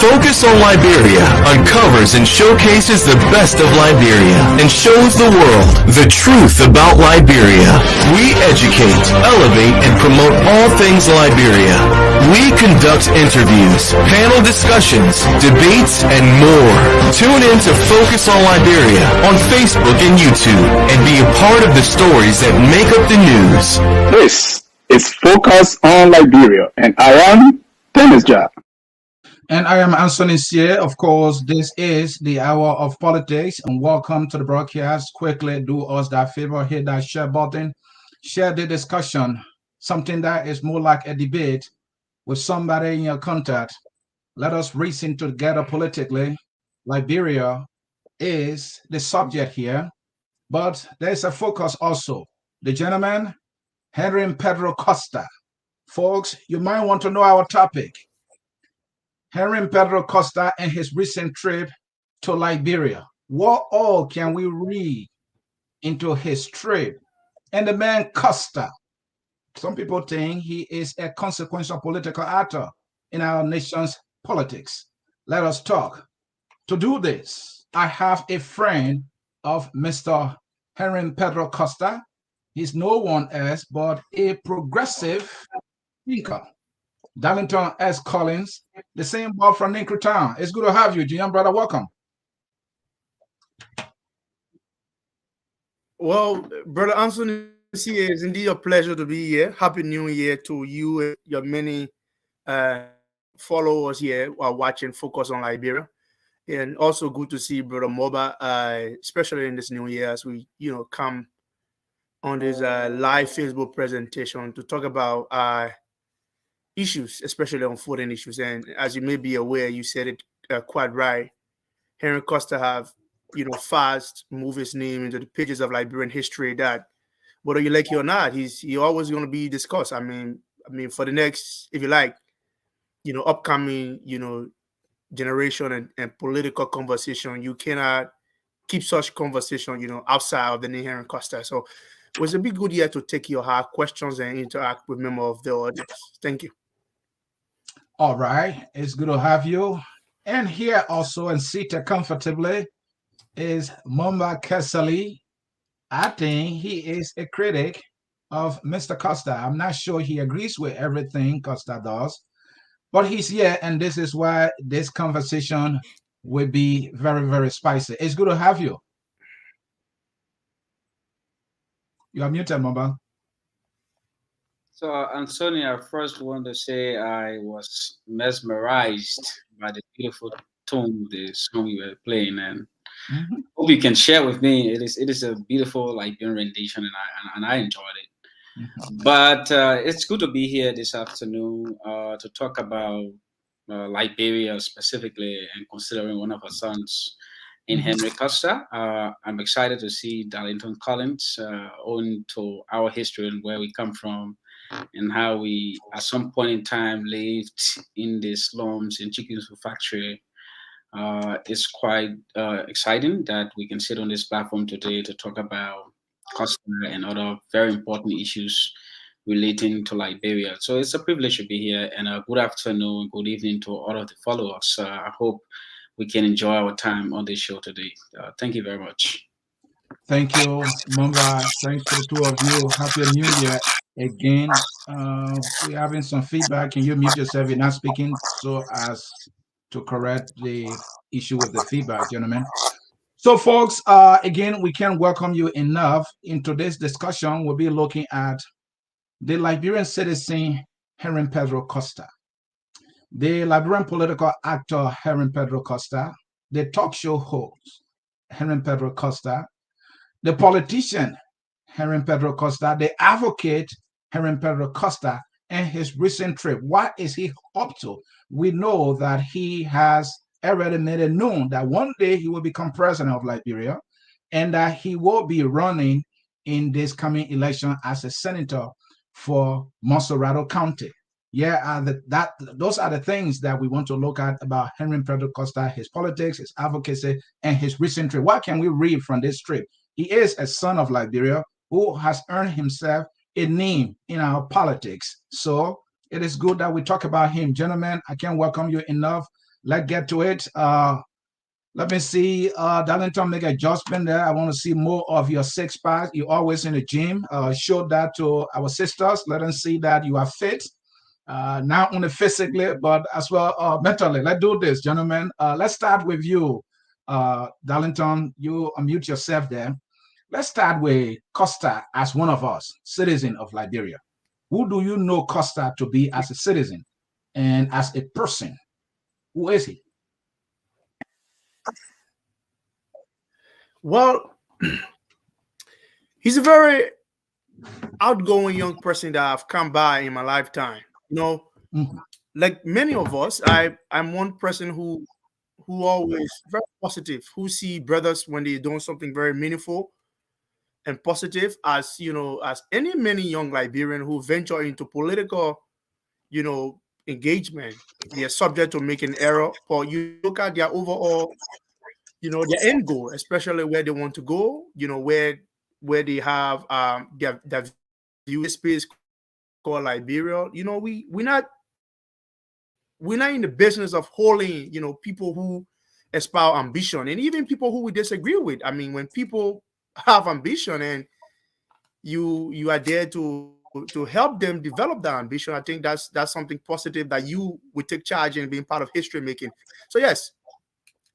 Focus on Liberia uncovers and showcases the best of Liberia and shows the world the truth about Liberia. We educate, elevate, and promote all things Liberia. We conduct interviews, panel discussions, debates, and more. Tune in to Focus on Liberia on Facebook and YouTube and be a part of the stories that make up the news. This is Focus on Liberia, and I am Dennis Jah. And I am Ansony Sieh. Of course, this is the hour of politics, and welcome to the broadcast. Quickly do us that favor, hit that share button, share the discussion, something that is more like a debate with somebody in your contact. Let us reason together politically. Liberia is the subject here, but there's a focus also. The gentleman, Henry Pedro Costa. Folks, you might want to know our topic. Henry Pedro Costa and his recent trip to Liberia. What all can we read into his trip? And the man Costa, some people think he is a consequential political actor in our nation's politics. Let us talk. To do this, I have a friend of Mr. Henry Pedro Costa. He's no one else but a progressive thinker. Darlington S. Collins, the same boy from Town. It's good to have you, young brother. Welcome. Well, Brother Ansony, it is indeed a pleasure to be here. Happy New Year to you and your many followers here while watching Focus on Liberia. And also good to see Brother Moba, especially in this new year as we, come on this live Facebook presentation to talk about issues, especially on foreign issues. And as you may be aware, you said it quite right. Henry Costa have, fast move his name into the pages of Liberian history that, whether you like it or not, he's always going to be discussed. I mean, for the next, if you like, upcoming, generation and political conversation, you cannot keep such conversation, outside of the name Henry Costa. So it was a big good year to take your hard questions and interact with members of the audience. Thank you. All right, it's good to have you. And here also and seated comfortably is Mumba Kesali. I think he is a critic of Mr. Costa. I'm not sure he agrees with everything Costa does, but he's here, and this is why this conversation will be very, very spicy. It's good to have you. You are muted, Mumba. So, Ansony, I first want to say I was mesmerized by the beautiful tone of the song you were playing, and hope you can share with me. It is a beautiful Liberian rendition, and I enjoyed it. But it's good to be here this afternoon to talk about Liberia specifically, and considering one of our sons in Henry Costa. I'm excited to see Darlington Collins own to our history and where we come from, and how we, at some point in time, lived in the slums in Chicken Factory. It's quite exciting that we can sit on this platform today to talk about Costa and other very important issues relating to Liberia. So it's a privilege to be here, and good afternoon, good evening to all of the followers. I hope we can enjoy our time on this show today. Thank you very much. Thank you, Mumba. Thanks to the two of you. Happy New Year again. We're having some feedback. Can you mute yourself? You're not speaking so as to correct the issue with the feedback, gentlemen. So, folks, again, we can't welcome you enough. In today's discussion, we'll be looking at the Liberian citizen, Henry Pedro Costa, the Liberian political actor, Henry Pedro Costa, the talk show host, Henry Pedro Costa, the politician, Henry Pedro Costa, the advocate, Henry Pedro Costa, and his recent trip. What is he up to? We know that he has already made it known that one day he will become president of Liberia, and that he will be running in this coming election as a senator for Monserrate County. Yeah, those are the things that we want to look at about Henry Pedro Costa, his politics, his advocacy, and his recent trip. What can we read from this trip? He is a son of Liberia who has earned himself a name in our politics. So it is good that we talk about him. Gentlemen, I can't welcome you enough. let's get to it. Let me see, Darlington, make adjustment there. I want to see more of your six pack. You're always in the gym. Show that to our sisters. Let them see that you are fit, not only physically, but as well mentally. Let's do this, gentlemen. Let's start with you, Darlington. You unmute yourself there. Let's start with Costa as one of us, citizen of Liberia. Who do you know Costa to be as a citizen and as a person? Who is he? Well, he's a very outgoing young person that I've come by in my lifetime. Like many of us, I'm one person who always very positive, who see brothers when they're doing something very meaningful and positive, as as many young Liberian who venture into political, engagement. They are subject to making error, but you look at their overall, their end goal, especially where they want to go, where they have their view space called Liberia. We're not in the business of holding, people who espouse ambition and even people who we disagree with. I mean, when people have ambition and you are there to help them develop that ambition, I think that's something positive that you would take charge in being part of history making. So yes,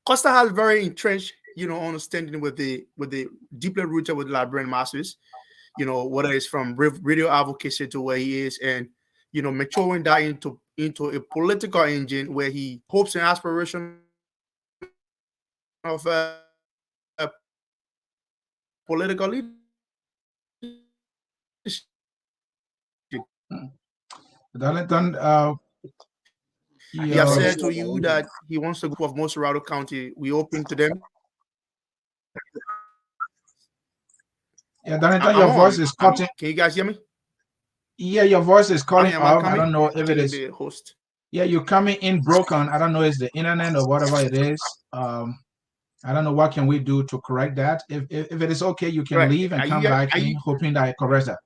Costa has very entrenched, understanding with the deeply rooted with the Liberian masses, whether it's from radio advocacy to where he is, and maturing that into a political engine where he hopes and aspiration of political leadership. Darlington, he has said to you that he wants to go of most Morado County. We open to them. Yeah, Darlington, your voice is cutting. Can you guys hear me? Yeah, your voice is cutting off. I don't know if it is the host. Yeah, you're coming in broken. I don't know if it's the internet or whatever it is. I don't know what can we do to correct that. If it is okay, you can leave and come back in, hoping that it corrects that.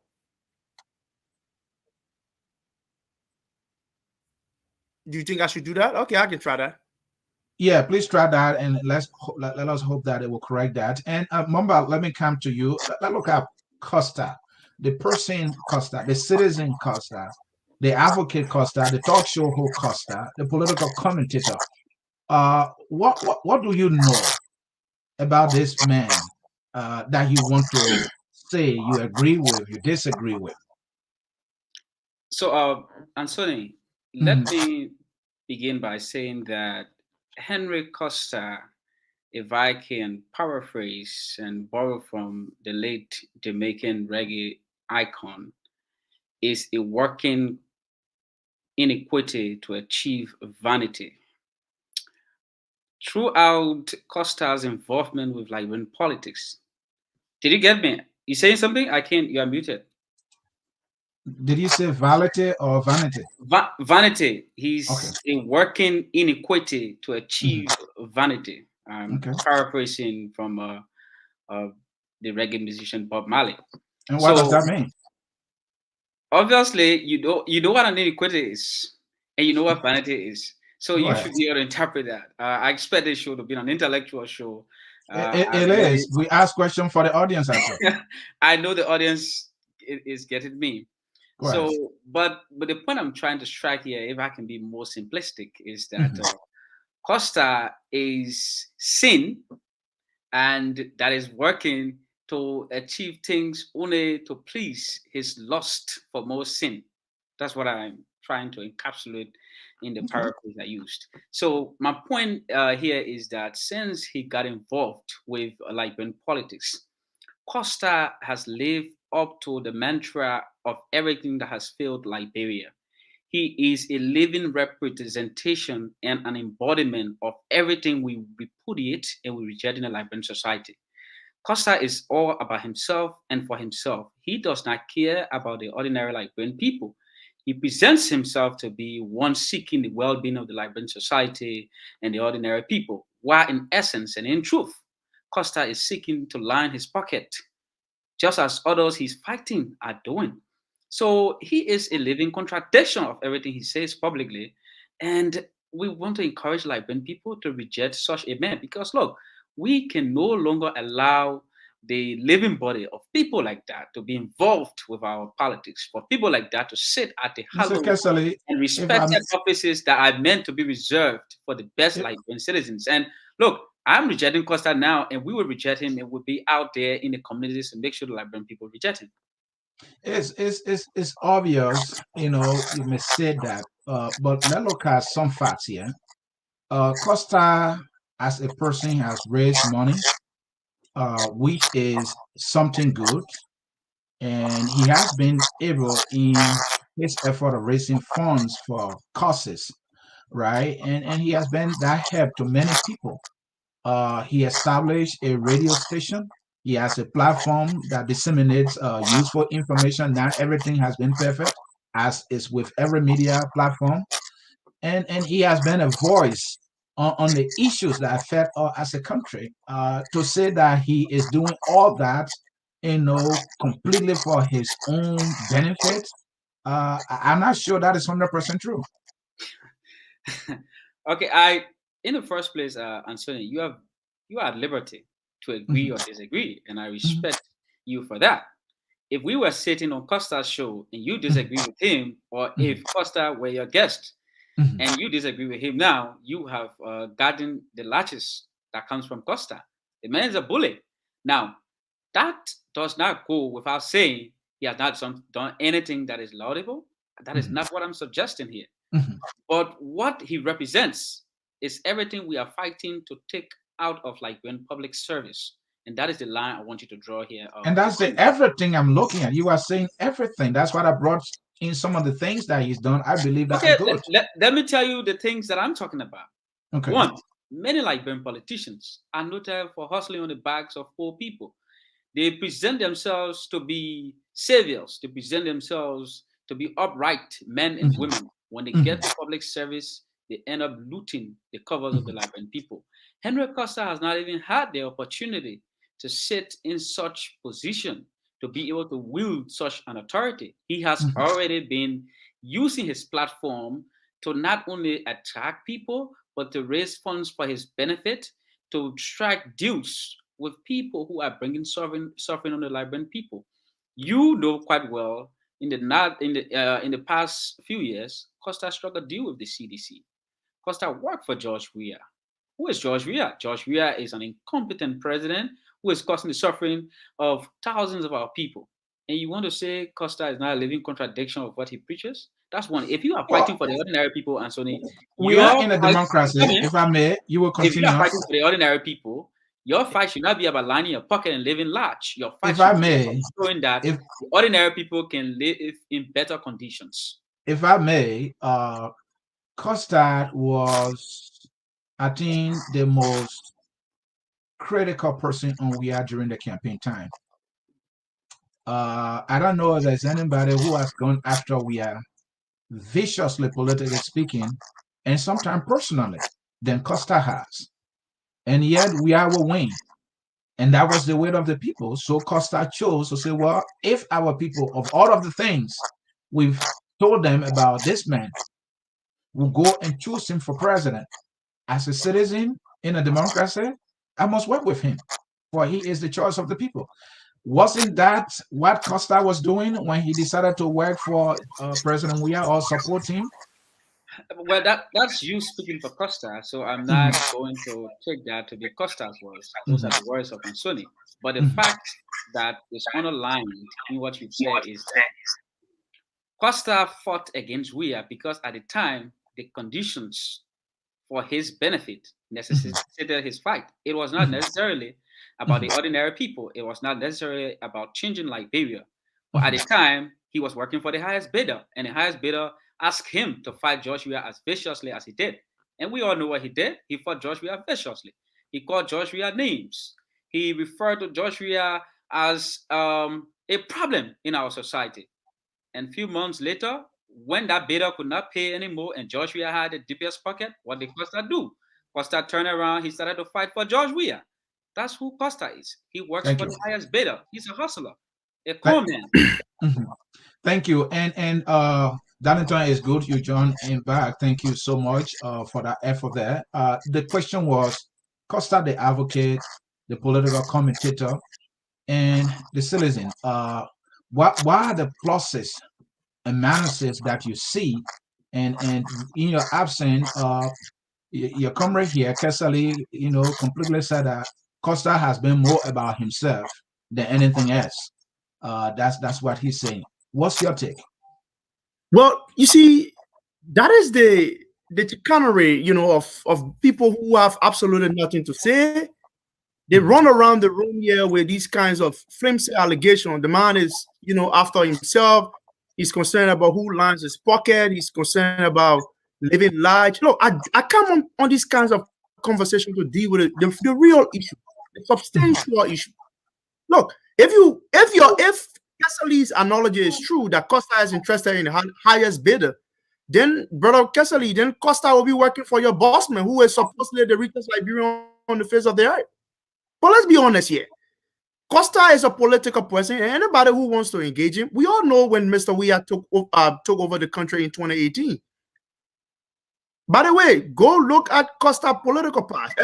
Do you think I should do that? Okay, I can try that. Yeah, please try that, and let us hope that it will correct that. And Mamba, let me come to you. Let's look at Costa, the person Costa, the citizen Costa, the advocate Costa, the talk show host Costa, the political commentator. What do you know about this man that you want to say you agree with, you disagree with? So, Ansony, let me begin by saying that Henry Costa, if I can paraphrase and borrow from the late Jamaican reggae icon, is a working inequity to achieve vanity. Throughout Costa's involvement with Liberian politics, did you get me? You saying something? I can't. You are muted. Did you say vanity or vanity? Vanity. He's a working inequity to achieve vanity. Paraphrasing from the reggae musician Bob Marley. And what does that mean? Obviously, you know what an inequity is, and you know what vanity is. So you should be able to interpret that. I expect this show to be an intellectual show. It is. We ask questions for the audience as well. I know the audience is getting me. So, but the point I'm trying to strike here, if I can be more simplistic, is that Costa is sin, and that is working to achieve things only to please his lust for more sin. That's what I'm trying to encapsulate in the paraphrase I used. So my point here is that since he got involved with Liberian politics, Costa has lived up to the mantra of everything that has failed Liberia. He is a living representation and an embodiment of everything we repudiate and we reject in a Liberian society. Costa is all about himself and for himself. He does not care about the ordinary Liberian people. He presents himself to be one seeking the well-being of the Liberian society and the ordinary people, while in essence and in truth, Costa is seeking to line his pocket, just as others he's fighting are doing. So he is a living contradiction of everything he says publicly. And we want to encourage Liberian people to reject such a man, because look, we can no longer allow the living body of people like that to be involved with our politics, for people like that to sit at the Mr. hallowed Kessley, and if I'm respected offices that are meant to be reserved for the best Liberian citizens. And look, I'm rejecting Costa now, and we will reject him, and we'll be out there in the communities and make sure the Liberian people reject him. it's obvious, you may say that, but let's look at some facts here. Costa, as a person, has raised money, which is something good, and he has been able in his effort of raising funds for causes, right? And he has been that help to many people. He established a radio station. He has a platform that disseminates useful information. Not everything has been perfect, as is with every media platform. And he has been a voice on the issues that affect us as a country. To say that he is doing all that, completely for his own benefit, I'm not sure that is 100% true. Okay, in the first place, Ansony, you are at liberty to agree or disagree, and I respect you for that. If we were sitting on Costa's show and you disagree with him, or if Costa were your guest and you disagree with him now, you have gotten the latches that comes from Costa. The man is a bully. Now, that does not go without saying he has not done anything that is laudable. That is not what I'm suggesting here. But what he represents is everything we are fighting to take out of Liberian public service. And that is the line I want you to draw here. And that's the everything I'm looking at. You are saying everything. That's what I brought in some of the things that he's done. I believe that are good. Let me tell you the things that I'm talking about. Okay. One, many Liberian politicians are noted for hustling on the backs of poor people. They present themselves to be saviors. They present themselves to be upright men and women. When they get to public service, they end up looting the covers of the Liberian people. Henry Costa has not even had the opportunity to sit in such position, to be able to wield such an authority. He has already been using his platform to not only attract people, but to raise funds for his benefit, to strike deals with people who are bringing suffering on the Liberian people. You know quite well in the past few years, Costa struck a deal with the CDC. Costa worked for George Weah. Who is George Weah? George Weah is an incompetent president who is causing the suffering of thousands of our people. And you want to say Costa is not a living contradiction of what he preaches? That's one. If you are fighting for the ordinary people, Ansony, we are in a democracy. If I may, you will continue. If you are fighting for the ordinary people, your fight should not be about lining your pocket and living large. Your fight should be about showing that the ordinary people can live in better conditions. If I may, Costa was, I think, the most critical person on Weah during the campaign time. I don't know if there's anybody who has gone after Weah viciously, politically speaking, and sometimes personally, than Costa has. And yet Weah will win. And that was the will of the people. So Costa chose to say, well, if our people, of all of the things we've told them about this man, will go and choose him for president, as a citizen in a democracy, I must work with him, for he is the choice of the people. Wasn't that what Costa was doing when he decided to work for President Weah or support him? Well, that's you speaking for Costa, so I'm not going to take that to be Costa's words. Those are the words of Ansony. But the fact that is underlined in what you said is that Costa fought against Weah because at the time, the conditions for his benefit necessitated his fight. It was not necessarily about the ordinary people. It was not necessarily about changing Liberia. But at the time, he was working for the highest bidder, and the highest bidder asked him to fight George Weah as viciously as he did. And we all know what he did. He fought George Weah viciously. He called George Weah names. He referred to George Weah as a problem in our society. And a few months later, when that bidder could not pay anymore and George Weah had the deepest pocket, what did Costa do? Costa turned around, he started to fight for George Weah. That's who Costa is. He works for the highest bidder. He's a hustler, a con man. Thank you. And Darlington, is good you joined in back. Thank you so much for that effort there. The question was Costa, the advocate, the political commentator, and the citizen. What are the pluses and minuses that you see? And in your absence, your comrade here, Kesali, completely said that Costa has been more about himself than anything else. That's what he's saying. What's your take? Well, you see, that is the chicanery, of people who have absolutely nothing to say. They run around the room here with these kinds of flimsy allegations. The man is, after himself. He's concerned about who lines his pocket. He's concerned about living large. Look, I come on these kinds of conversations to deal with the real issue, the substantial issue. Look, if Kesali's analogy is true that Costa is interested in the highest bidder, then brother Kesali, then Costa will be working for your bossman, who is supposedly the richest Liberian on the face of the earth. But let's be honest here. Costa is a political person, and anybody who wants to engage him, we all know when Mr. Weah took over the country in 2018. By the way, go look at Costa political past,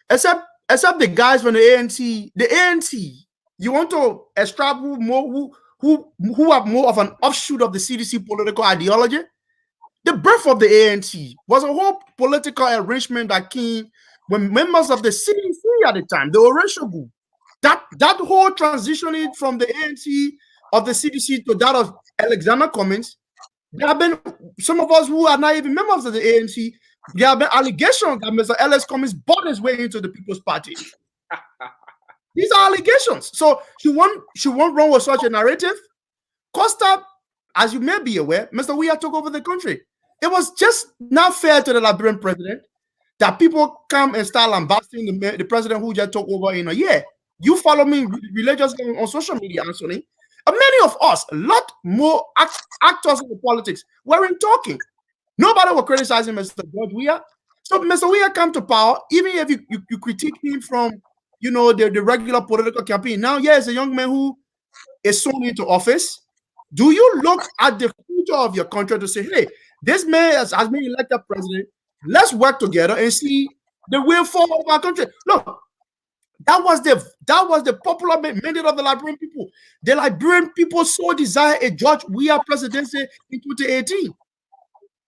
except the guys from the ANC. The ANC, you want to extract who have more of an offshoot of the CDC political ideology? The birth of the ANC was a whole political arrangement that came when members of the CDC at the time, the Oreshogu, that whole transitioning from the ANC of the CDC to that of Alexander Cummings, there have been some of us who are not even members of the ANC. There have been allegations that Mr. Ellis Cummings bought his way into the People's Party. These are allegations. So she won't run with such a narrative. Costa, as you may be aware, Mr. Weah took over the country. It was just not fair to the Liberian president that people come and start lambasting the president who just took over in a year. You follow me religiously on social media, Ansony. And many of us, a lot more actors in the politics, weren't talking. Nobody was criticizing Mr. George Weah. So Mr. Weah come to power, even if you critique him from, the regular political campaign. Now, here's a young man who is sworn into office. Do you look at the future of your country to say, hey, this man has been elected president. Let's work together and see the way forward of our country. Look, that was the popular mandate of the Liberian people. The Liberian people so desire a George Weah presidency in 2018.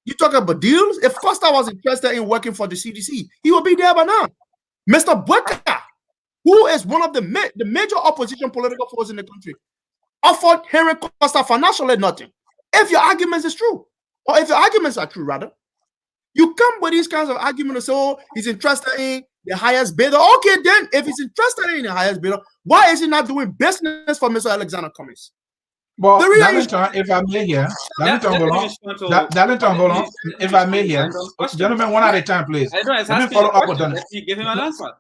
You talk about deals? If Costa was interested in working for the CDC, he would be there by now. Mr. Bueka, who is one of the major opposition political forces in the country, offered Henry Costa financially nothing. If your arguments is true, or if your arguments are true, rather, you come with these kinds of arguments and say, oh, he's interested in the highest bidder. Okay, then, if he's interested in the highest bidder, why is he not doing business for Mr. Alexander Cummings? Well, Darlington, if I may here, Darlington, hold on. If I may here, gentlemen, one at a time, please. Let me follow up with that. Give him an answer.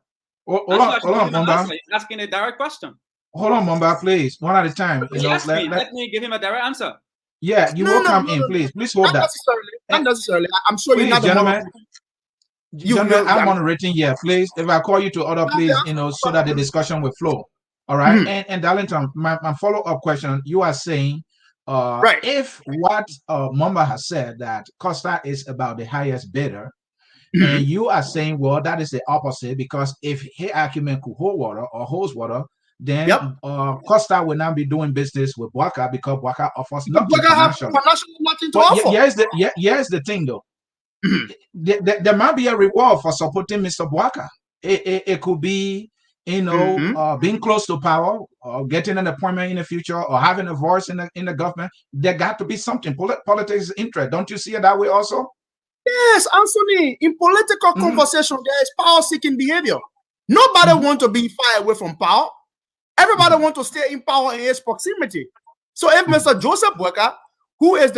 Hold on, Mamba. He's asking a direct question. Hold on, Mamba, please. One at a time. Let me give him a direct answer. Yeah, you will come in, please. Please hold that. Not necessarily. I'm sure you're not the gentlemen. Gentlemen, I'm moderating here, please. If I call you to order, please, so that the discussion will flow. All right. And Darlington, my follow-up question, you are saying right. If what Mamba has said that Costa is about the highest bidder, and you are saying, well, that is the opposite, because if his argument could hold water or holds water, then Costa will not be doing business with Waka because Waka offers nothing financially. Nothing to offer. Here's the thing, though. There might be a reward for supporting Mr. Waka. It could be, being close to power, or getting an appointment in the future, or having a voice in the government. There got to be something. Politics is interest. Don't you see it that way also? Yes, Ansony. In political conversation, there is power-seeking behavior. Nobody wants to be far away from power. Everybody wants to stay in power in its proximity. So if Mr. Joseph Bueka, who is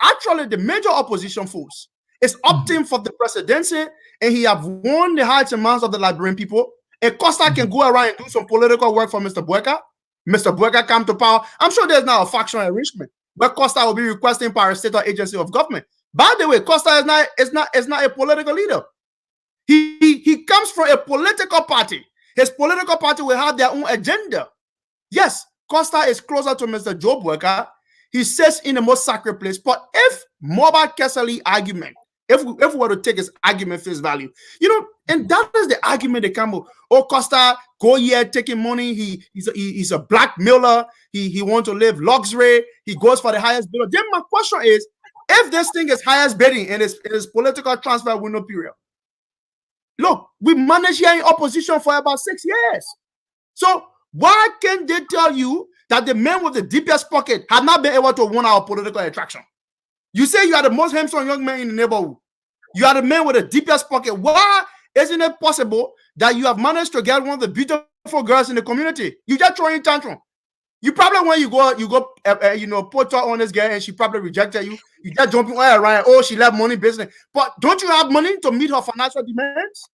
actually the major opposition force, is opting for the presidency, and he have won the hearts and minds of the Liberian people, and Costa can go around and do some political work for Mr. Bueka come to power, I'm sure there's now a factional arrangement where Costa will be requesting parastatal agency of government. By the way, Costa is not a political leader. He comes from a political party. His political party will have their own agenda. Yes, Costa is closer to Mr. Joe Bueka. he sits in the most sacred place. But if Mobile Kesali argument, if we were to take his argument face value, and that is the argument they come with. Oh, Costa, go here taking money. He's a blackmailer. He wants to live luxury. He goes for the highest bidder. Then my question is, if this thing is highest bidding and it's political transfer window period, look, we managed here in opposition for about 6 years. So why can't they tell you that the man with the deepest pocket have not been able to win our political attraction? You say you are the most handsome young man in the neighborhood. You are the man with the deepest pocket. Why isn't it possible that you have managed to get one of the beautiful girls in the community? You just throwing tantrum. You probably when you go, put her on this girl and she probably rejected you. You just jumping around. Oh, she left money business. But don't you have money to meet her financial demands?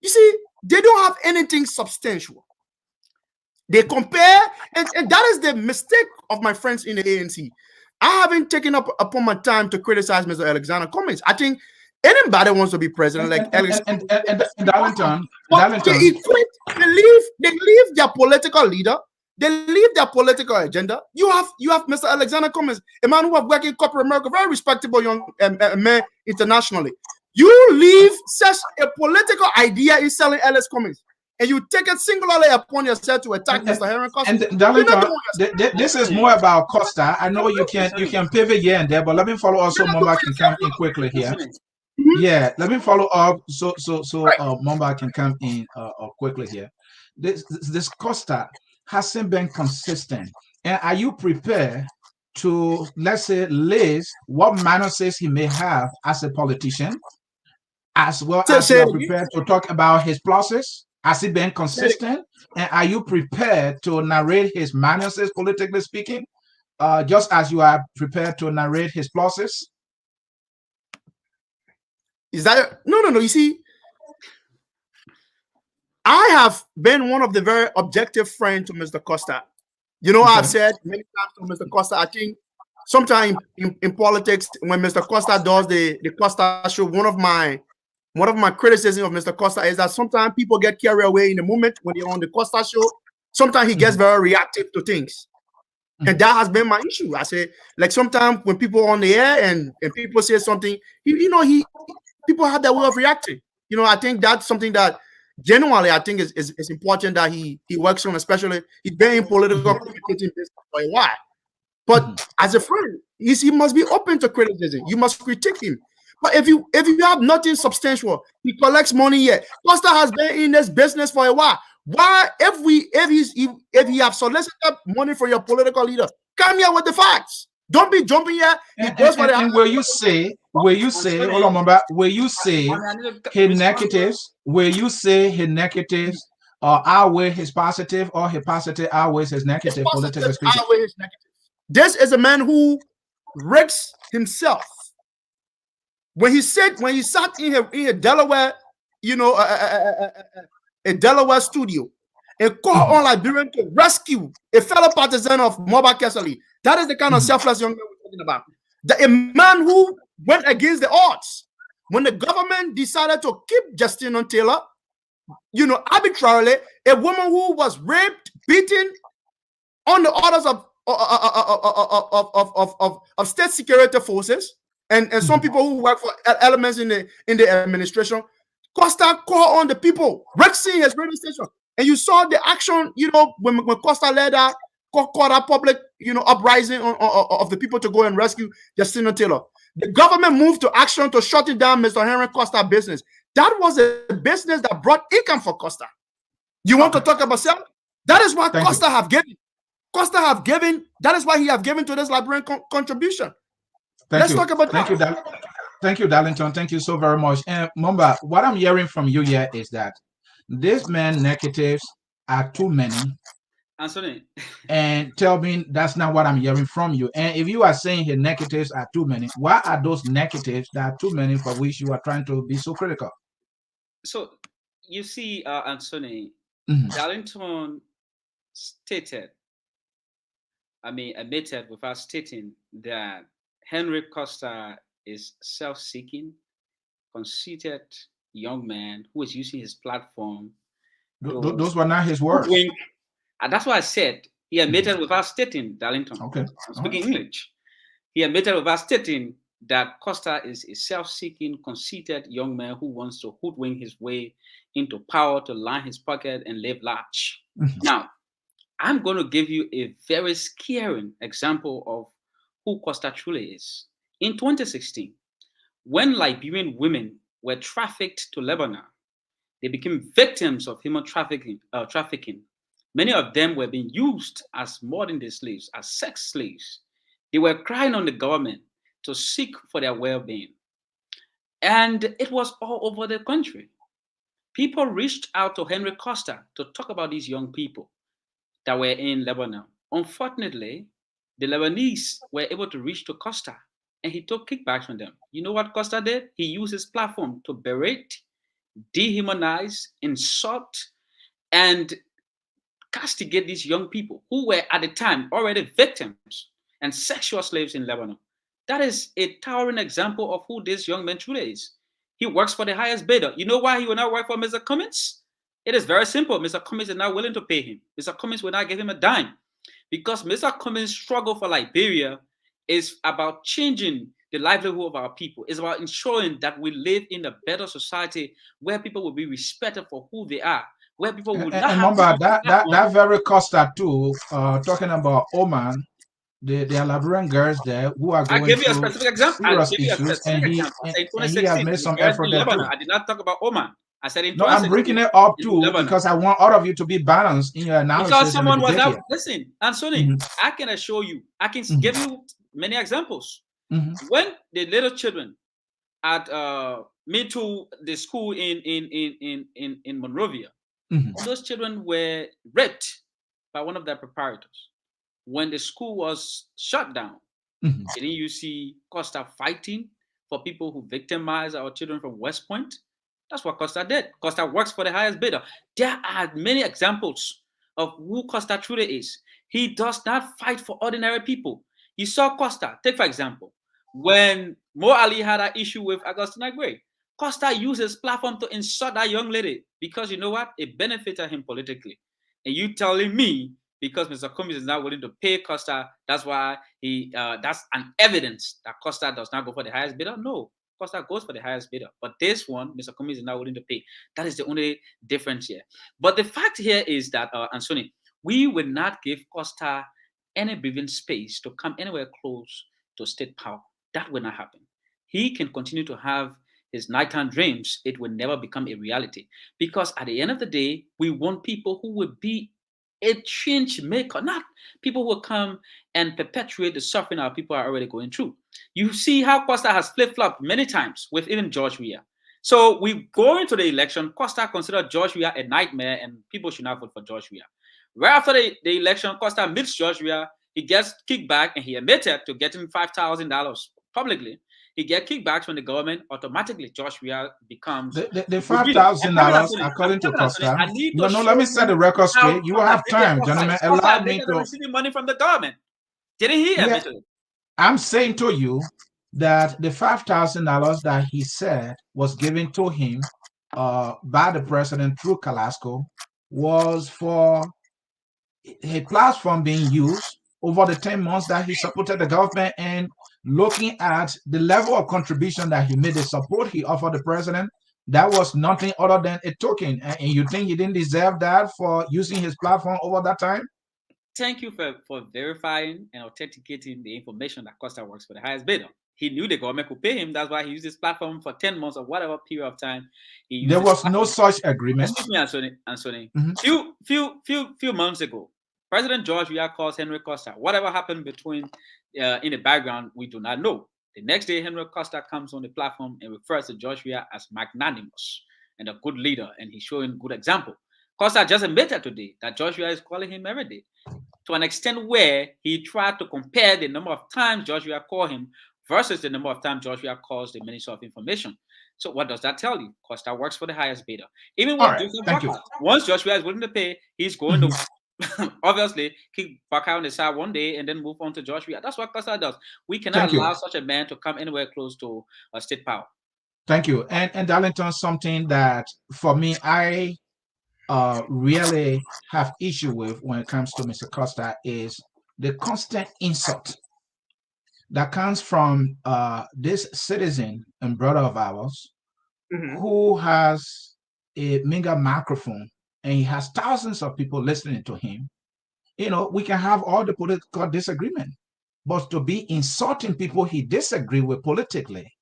You see, they don't have anything substantial. They compare, and that is the mistake of my friends in the ANC. I haven't taken up upon my time to criticize Mr. Alexander Cummings. I think anybody wants to be president, like Darlington, they leave their political leader, they leave their political agenda. You have Mr. Alexander Cummings, a man who has worked in corporate America, very respectable young man internationally. You leave such a political idea in selling Ellis Cummings, and you take it singularly upon yourself to attack Mr. Henry Costa. And Darlington, this is more about Costa. I know you can pivot here and there, but let me follow up so Mumba can come in quickly here. Yeah, let me follow up so Mumba can come in quickly here. This Costa hasn't been consistent, and are you prepared to, let's say, list what minuses he may have as a politician, as well as you are prepared to talk about his pluses? Has he been consistent? And are you prepared to narrate his minuses, politically speaking, just as you are prepared to narrate his pluses? Is that no? You see, I have been one of the very objective friends to Mr. Costa. I've said many times to Mr. Costa, I think sometimes in politics, when Mr. Costa does the Costa show, one of my criticisms of Mr. Costa is that sometimes people get carried away in the moment when they're on the Costa show. Sometimes he gets very reactive to things. And that has been my issue. I say, like, sometimes when people are on the air and people say something, people have that way of reacting. I think that's something that genuinely I think is important that he works on, especially he's been in political communicating business for a while. But as a friend, he must be open to criticism. You must critique him. But if you have nothing substantial, he collects money here. Costa has been in this business for a while. Why, if he have solicited money for your political leader, come here with the facts. Don't be jumping here. And will you say, hold on, Mamba, will you say his negatives? Will you say his negatives outweigh his positive, or his positive outweighs his negative, politically speaking? This is a man who risks himself. When he sat in a Delaware, a Delaware studio, and called on Liberian to rescue a fellow partisan of Mobile Kesali. That is the kind of selfless young man we're talking about. A man who went against the odds. When the government decided to keep Justina Taylor, arbitrarily, a woman who was raped, beaten on the orders of state security forces, and some people who work for elements in the administration, Costa called on the people, Rexing his radio station, and you saw the action. When Costa led that, called a public, uprising of the people to go and rescue Justina Taylor. The government moved to action to shut it down, Mr. Henry Costa business. That was a business that brought income for Costa. You want to talk about self? That is why Costa have given. Costa have given. That is why he have given to this Liberian contribution. Let's talk about that. Thank you, Darlington. Thank you so very much. And Mumba, what I'm hearing from you here is that this man negatives are too many. Ansony. And tell me that's not what I'm hearing from you. And if you are saying his negatives are too many, what are those negatives that are too many for which you are trying to be so critical? So you see, Ansony, Darlington admitted without stating that Henry Costa is self-seeking, conceited young man who is using his platform. Those were not his words. And that's why I said He admitted without stating, Darlington, Okay. I'm speaking English. He admitted without stating that Costa is a self-seeking, conceited young man who wants to hoodwink his way into power to line his pocket and live large. Now, I'm going to give you a very scaring example of who Costa truly is. In 2016, when Liberian women were trafficked to Lebanon, they became victims of human trafficking. Many of them were being used as modern-day slaves, as sex slaves. They were crying on the government to seek for their well-being. And it was all over the country. People reached out to Henry Costa to talk about these young people that were in Lebanon. Unfortunately, the Lebanese were able to reach to Costa, and he took kickbacks from them. You know what Costa did? He used his platform to berate, dehumanize, insult, and castigate these young people who were at the time already victims and sexual slaves in Lebanon. That is a towering example of who this young man truly is. He works for the highest bidder. You know why he will not work for Mr. Cummins? It is very simple. Mr. Cummins is not willing to pay him. Mr. Cummins will not give him a dime, because Mr. Cummins' struggle for Liberia is about changing the livelihood of our people. It's about ensuring that we live in a better society where people will be respected for who they are, where people will not have remember that very Costa too, talking about Oman, there are Liberian girls there who are going give you a through specific example. serious issues, and he has made some effort there too. I did not talk about Oman. I said in No, I'm bringing it up too Lebanon, because I want all of you to be balanced in your analysis. Because someone was out. Listen, Ansony, I can assure you, I can give you many examples. When the little children at Me Too, the school in Monrovia, those children were raped by one of their proprietors. When the school was shut down, didn't you see Costa fighting for people who victimize our children from West Point? That's what Costa did. Costa works for the highest bidder. There are many examples of who Costa truly is. He does not fight for ordinary people. You saw Costa, take for example, when Mo Ali had an issue with Augustina Gray, Costa used his platform to insult that young lady because you know what? It benefited him politically. And you telling me because Mr. Cummins is not willing to pay Costa, that's why that's an evidence that Costa does not go for the highest bidder? No. Costa goes for the highest bidder. But this one, Mr. Cummins is not willing to pay. That is the only difference here. But the fact here is that, Ansony, we will not give Costa any breathing space to come anywhere close to state power. That will not happen. He can continue to have his nighttime dreams. It will never become a reality. Because at the end of the day, we want people who will be a change maker, not people who will come and perpetuate the suffering our people are already going through. You see how Costa has flip-flopped many times with even George Weah. So we go into the election, Costa considered George Weah a nightmare and people should not vote for George Weah. Right after the election, Costa meets George Weah, he gets kickback and he admitted to getting $5,000 publicly. He gets kickbacks from the government, automatically George Weah becomes... The $5,000, according to Costa... No, let me set the record straight. You have time, gentlemen. Allow me to... receiving money from the government. Didn't he admit it? I'm saying to you that the $5,000 that he said was given to him by the president through Calasco was for a platform being used over the 10 months that he supported the government, and looking at the level of contribution that he made, the support he offered the president, that was nothing other than a token. And you think he didn't deserve that for using his platform over that time? Thank you for verifying and authenticating the information that Costa works for the highest bidder. He knew the government could pay him. That's why he used his platform for 10 months or whatever period of time. There was no such agreement. Excuse me, Ansony. Few months ago, President George Weah calls Henry Costa. Whatever happened between in the background, we do not know. The next day, Henry Costa comes on the platform and refers to George Weah as magnanimous and a good leader, and he's showing good example. Costa just admitted today that George Weah is calling him every day, to an extent where he tried to compare the number of times George Weah called him versus the number of times George Weah calls the Minister of Information. So what does that tell you? Costa works for the highest bidder. Even when once George Weah is willing to pay, he's going to obviously kick back out on the side one day and then move on to George Weah. That's what Costa does. We cannot allow such a man to come anywhere close to state power. Thank you. And Darlington, something that for me, I really have issue with when it comes to Mr. Costa is the constant insult that comes from this citizen and brother of ours who has a mega microphone and he has thousands of people listening to him. You know, we can have all the political disagreement, but to be insulting people he disagree with politically,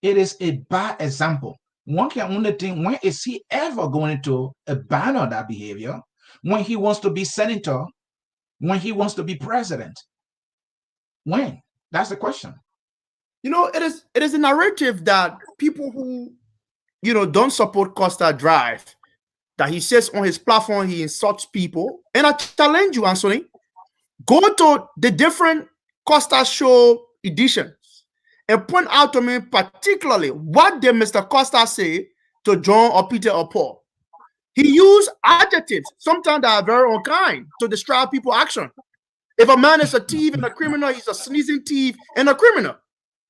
it is a bad example. One can only think, when is he ever going to abandon that behavior? When he wants to be senator, when he wants to be president? When? That's the question. You know, it is a narrative that people who, you know, don't support Costa drive, that he says on his platform he insults people. And I challenge you, Ansony, go to the different Costa show editions and point out to me particularly what did Mr. Costa say to John or Peter or Paul. He used adjectives, sometimes that are very unkind, to describe people's action. If a man is a thief and a criminal, he's a sneezing thief and a criminal.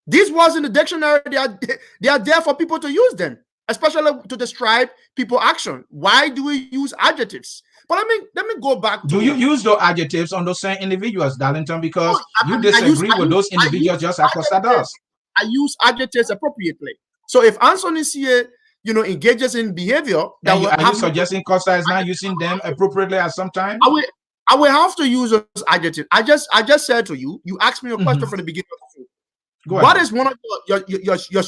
These words in the dictionary, they are there for people to use them, especially to describe people's action. Why do we use adjectives? But let me go back to... Do you use those adjectives on those same individuals, Darlington? Because you disagree with those individuals just as Costa does. I use adjectives appropriately. So if Ansony Sieh, you know, engages in behavior... Are you suggesting Costa is not using them appropriately at some time? I will have to use those adjectives. I just said to you, you asked me a question from the beginning of the show. What is one of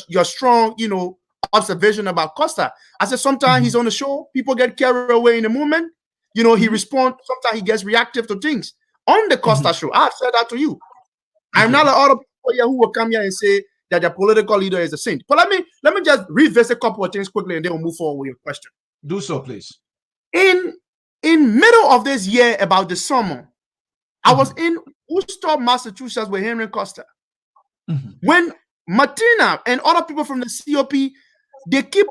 your strong, you know, observation about Costa? I said sometimes he's on the show, people get carried away in the moment. You know, he responds. Sometimes he gets reactive to things on the Costa show. I've said that to you. I'm not like other people here who will come here and say that the political leader is a saint. But let me just revisit a couple of things quickly, and then we'll move forward with your question. Do so, please. In middle of this year, about the summer, I was in Worcester, Massachusetts with Henry Costa. When Martina and other people from the COP, they keep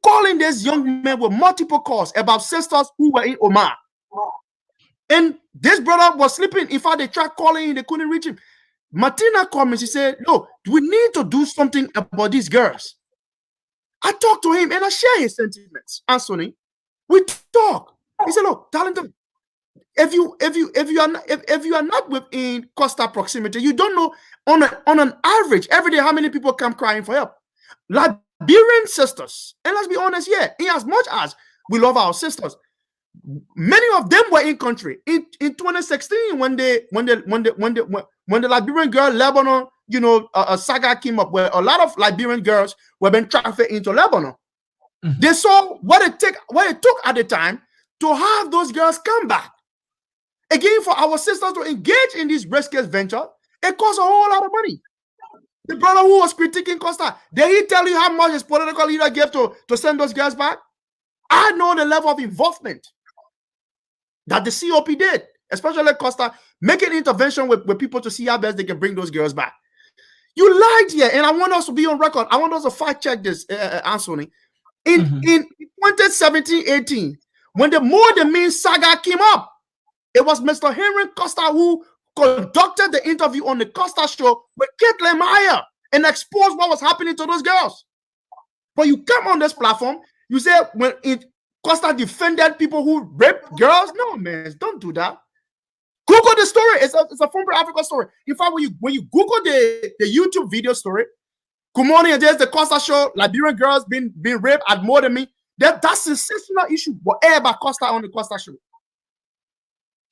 calling these young men with multiple calls about sisters who were in Oman. And this brother was sleeping. In fact, they tried calling him, they couldn't reach him. Martina called me. She said, "No, we need to do something about these girls." I talked to him and I share his sentiments. Ansony, we talk. He said, "Look, Darlington, if you are not within Costa proximity, you don't know on an average every day how many people come crying for help. Liberian sisters, and let's be honest, in as much as we love our sisters, many of them were in country in 2016 when the Liberian girl Lebanon, you know, a saga came up where a lot of Liberian girls were being trafficked into Lebanon. They saw what it took at the time to have those girls come back. Again, for our sisters to engage in this rescue venture, it costs a whole lot of money. The brother who was critiquing Costa, did he tell you how much his political leader gave to send those girls back? I know the level of involvement that the COP did, especially Costa, making intervention with people to see how best they can bring those girls back. You lied here, and I want us to be on record. I want us to fact check this, Ansony. In 2017-18, when the More Than Mean saga came up, it was Mr. Henry Costa who conducted the interview on the Costa show with Caitlin Meyer and exposed what was happening to those girls. But you come on this platform, you say when Costa defended people who rape girls. No, man, don't do that. Google the story. It's a former Africa story. In fact, when you Google the YouTube video story, good morning, there's the Costa show, Liberian girls being raped at More Than Me. That's a sensational issue. Whatever Costa on the Costa show.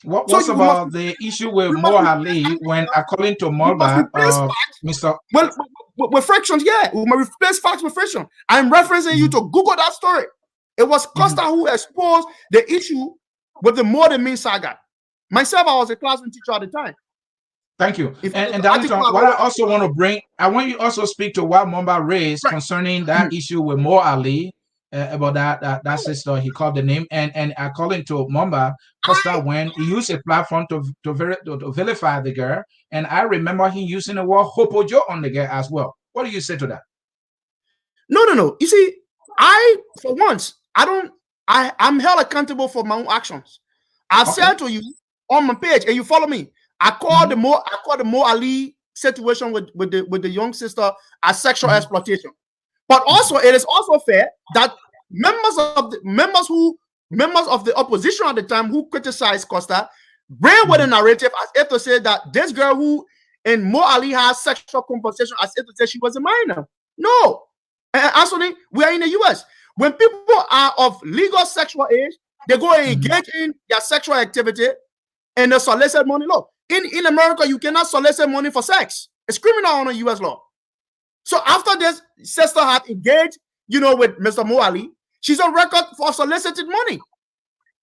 What's about the issue with Mo Ali when, according to Mulba, Mr. Well, with frictions, we must replace facts with friction. I'm referencing you to Google that story. It was Costa who exposed the issue with the More Than Me saga. Myself, I was a classroom teacher at the time. Thank you. And Darlington, what I also want to bring, I want you also speak to what Mulba raised concerning that issue with Mo Ali. About that sister, he called the name, and according to Mulba, Costa, when he used a platform to vilify the girl, and I remember he using the word hopojo on the girl as well. What do you say to that? No. You see, for once, I'm held accountable for my own actions. I said to you on my page, and you follow me. I called the Mo Ali situation with the young sister as sexual exploitation. But also, it is also fair that members members of the opposition at the time who criticized Costa ran with a narrative as if to say that this girl who and Mo Ali has sexual compensation as if to say she was a minor. No. And Ansony, we are in the US. When people are of legal sexual age, they go and engage in their sexual activity and they solicit money law. In America, you cannot solicit money for sex. It's criminal under US law. So after this sister had engaged, with Mr. Mo Ali, she's on record for solicited money.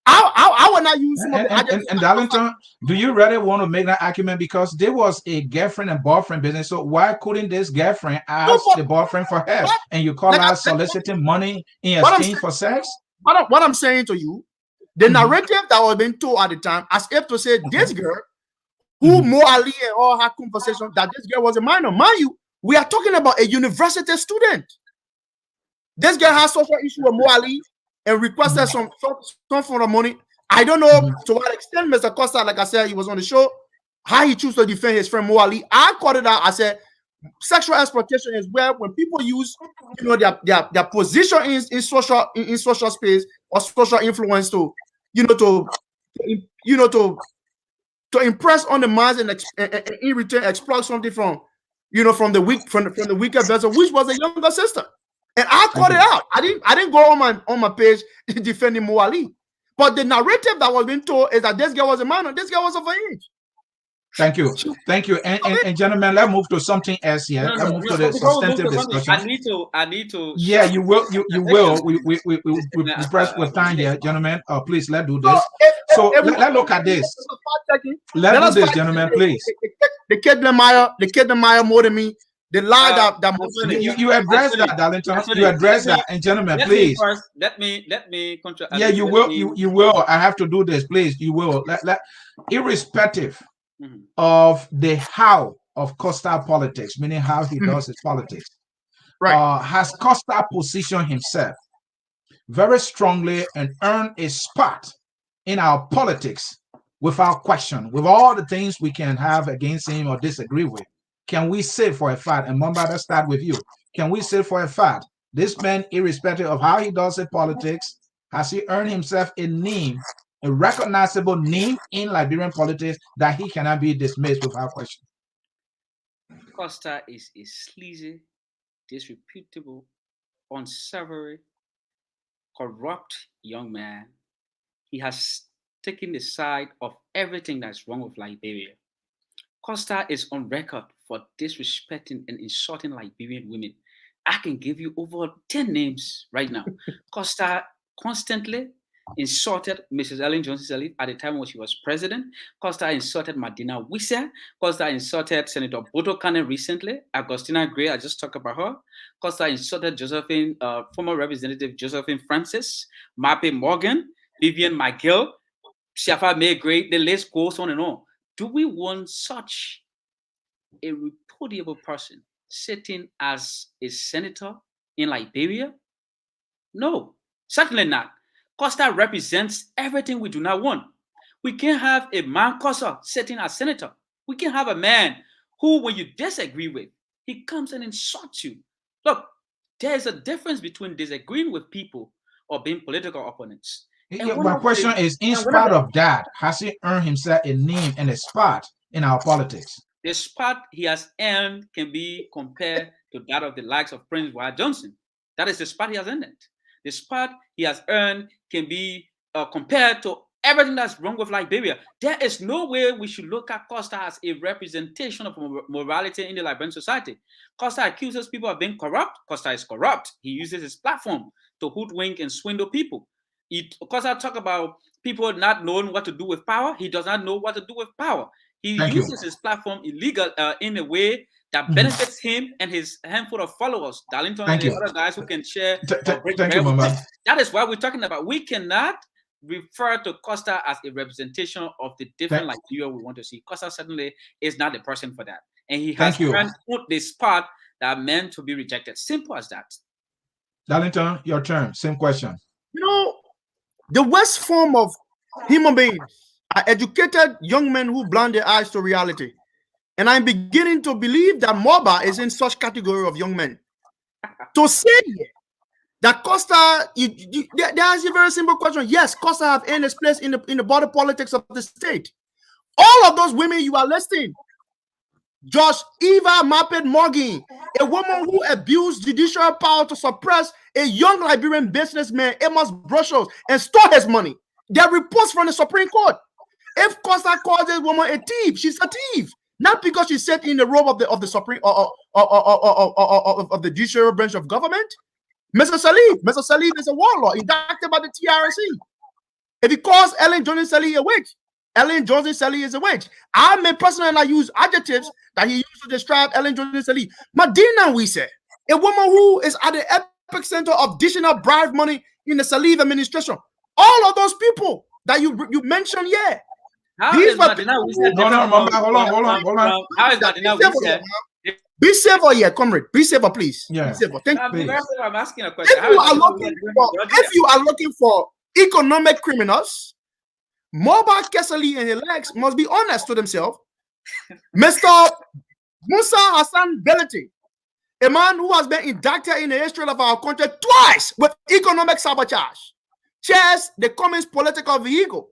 I will not use some and Darlington, do you really want to make that argument? Because there was a girlfriend and boyfriend business. So why couldn't this girlfriend ask the boyfriend for help? And you call her soliciting money in exchange for sex? What I'm saying to you, the narrative that was being told at the time, as if to say this girl, who Mo Ali and all her conversation, that this girl was a minor. Mind you, we are talking about a university student. This girl has social issue with Mo Ali and requested some form of money. I don't know to what extent Mr. Costa, like I said, he was on the show, how he chose to defend his friend Mo Ali. I called it out. I said, sexual exploitation is where when people use, their position in social space or social influence to impress on the minds and in return exploit something from the weaker vessel, which was a younger sister. And I called it out. I didn't go on my page defending Mo Ali. But the narrative that was being told is that this girl was a minor, this girl was of age. Thank you. And gentlemen, let's move to something else here. Let's move to the substantive discussion. I need to. Yeah, you will. You will. We press with time here, gentlemen. Please, let's do this. So let's look at this. Let's do this, gentlemen, please. The kid Meyer more than me. The lie that you address that, Darlington. You address that, and gentlemen, please. Let me. Yeah, you will. You will. I have to do this, please. You will. Irrespective of the how of Costa politics, meaning how he does his politics, right? Has Costa positioned himself very strongly and earned a spot in our politics without question, with all the things we can have against him or disagree with? Can we say for a fact, and Mamba, let's start with you. Can we say for a fact, this man, irrespective of how he does his politics, has he earned himself a name, a recognizable name in Liberian politics that he cannot be dismissed without question? Costa is a sleazy, disreputable, unsavory, corrupt young man. He has taken the side of everything that's wrong with Liberia. Costa is on record for disrespecting and insulting Liberian women. I can give you over 10 names right now. Costa constantly insulted Mrs. Ellen Johnson-Sirleaf at the time when she was president. Costa insulted Madina Wissa. Costa insulted Senator Boto Kane recently. Agustina Gray, I just talked about her. Costa insulted Josephine, former Representative Josephine Francis, Mape Morgan, Vivian McGill, Shafa May Gray. The list goes on and on. Do we want such a repudiable person sitting as a senator in Liberia? No, certainly not. Costa represents everything we do not want. We can't have a man Costa sitting as senator. We can't have a man who, when you disagree with, he comes and insults you. Look, there is a difference between disagreeing with people or being political opponents. My question is, in spite of that, has he earned himself a name and a spot in our politics? The spot he has earned can be compared to that of the likes of Prince Wyatt Johnson. That is the spot he has earned. The spot he has earned can be compared to everything that's wrong with Liberia. There is no way we should look at Costa as a representation of morality in the Liberian society. Costa accuses people of being corrupt. Costa is corrupt. He uses his platform to hoodwink and swindle people. Costa talk about people not knowing what to do with power. He does not know what to do with power. He uses his platform illegal in a way that benefits him and his handful of followers, Darlington and the other guys who can share. Thank you, Mama. That is why we're talking about. We cannot refer to Costa as a representation of the different Liberia we want to see. Costa certainly is not the person for that. And he has put the spot that meant to be rejected. Simple as that. Darlington, your turn. Same question. The worst form of human beings are educated young men who blind their eyes to reality. And I'm beginning to believe that Moba is in such category of young men. To say That Costa, there's a very simple question. Yes, Costa have earned his place in the border politics of the state. All of those women you are listing, Josh Eva Maped Morgan, a woman who abused judicial power to suppress a young Liberian businessman, Amos Brussels, and stole his money. There are reports from the Supreme Court. If Costa calls this woman a thief, she's a thief. Not because she sat in the robe of the Supreme of the judicial branch of government. Mr. Salih is a warlord indicted by the TRC. If he calls Ellen Johnson Salih a witch, Ellen Johnson Salih is a witch. I may personally use adjectives that he used to describe Ellen Johnson Salih. Madina, we say, a woman who is at the epicenter of dishing out bribe money in the Salih administration. All of those people that you mentioned, yeah. How is Madina Wise? Hold on. How is Madina Wise? Be safer here, comrade. Be safer, please. Yeah. Be safer. Thank you. I'm asking a question. If you are looking for economic criminals, Mobile Kesali and his legs must be honest to themselves. Mr. Musa Hassan Belete, a man who has been indicted in the history of our country twice with economic sabotage, chairs the Communist political vehicle.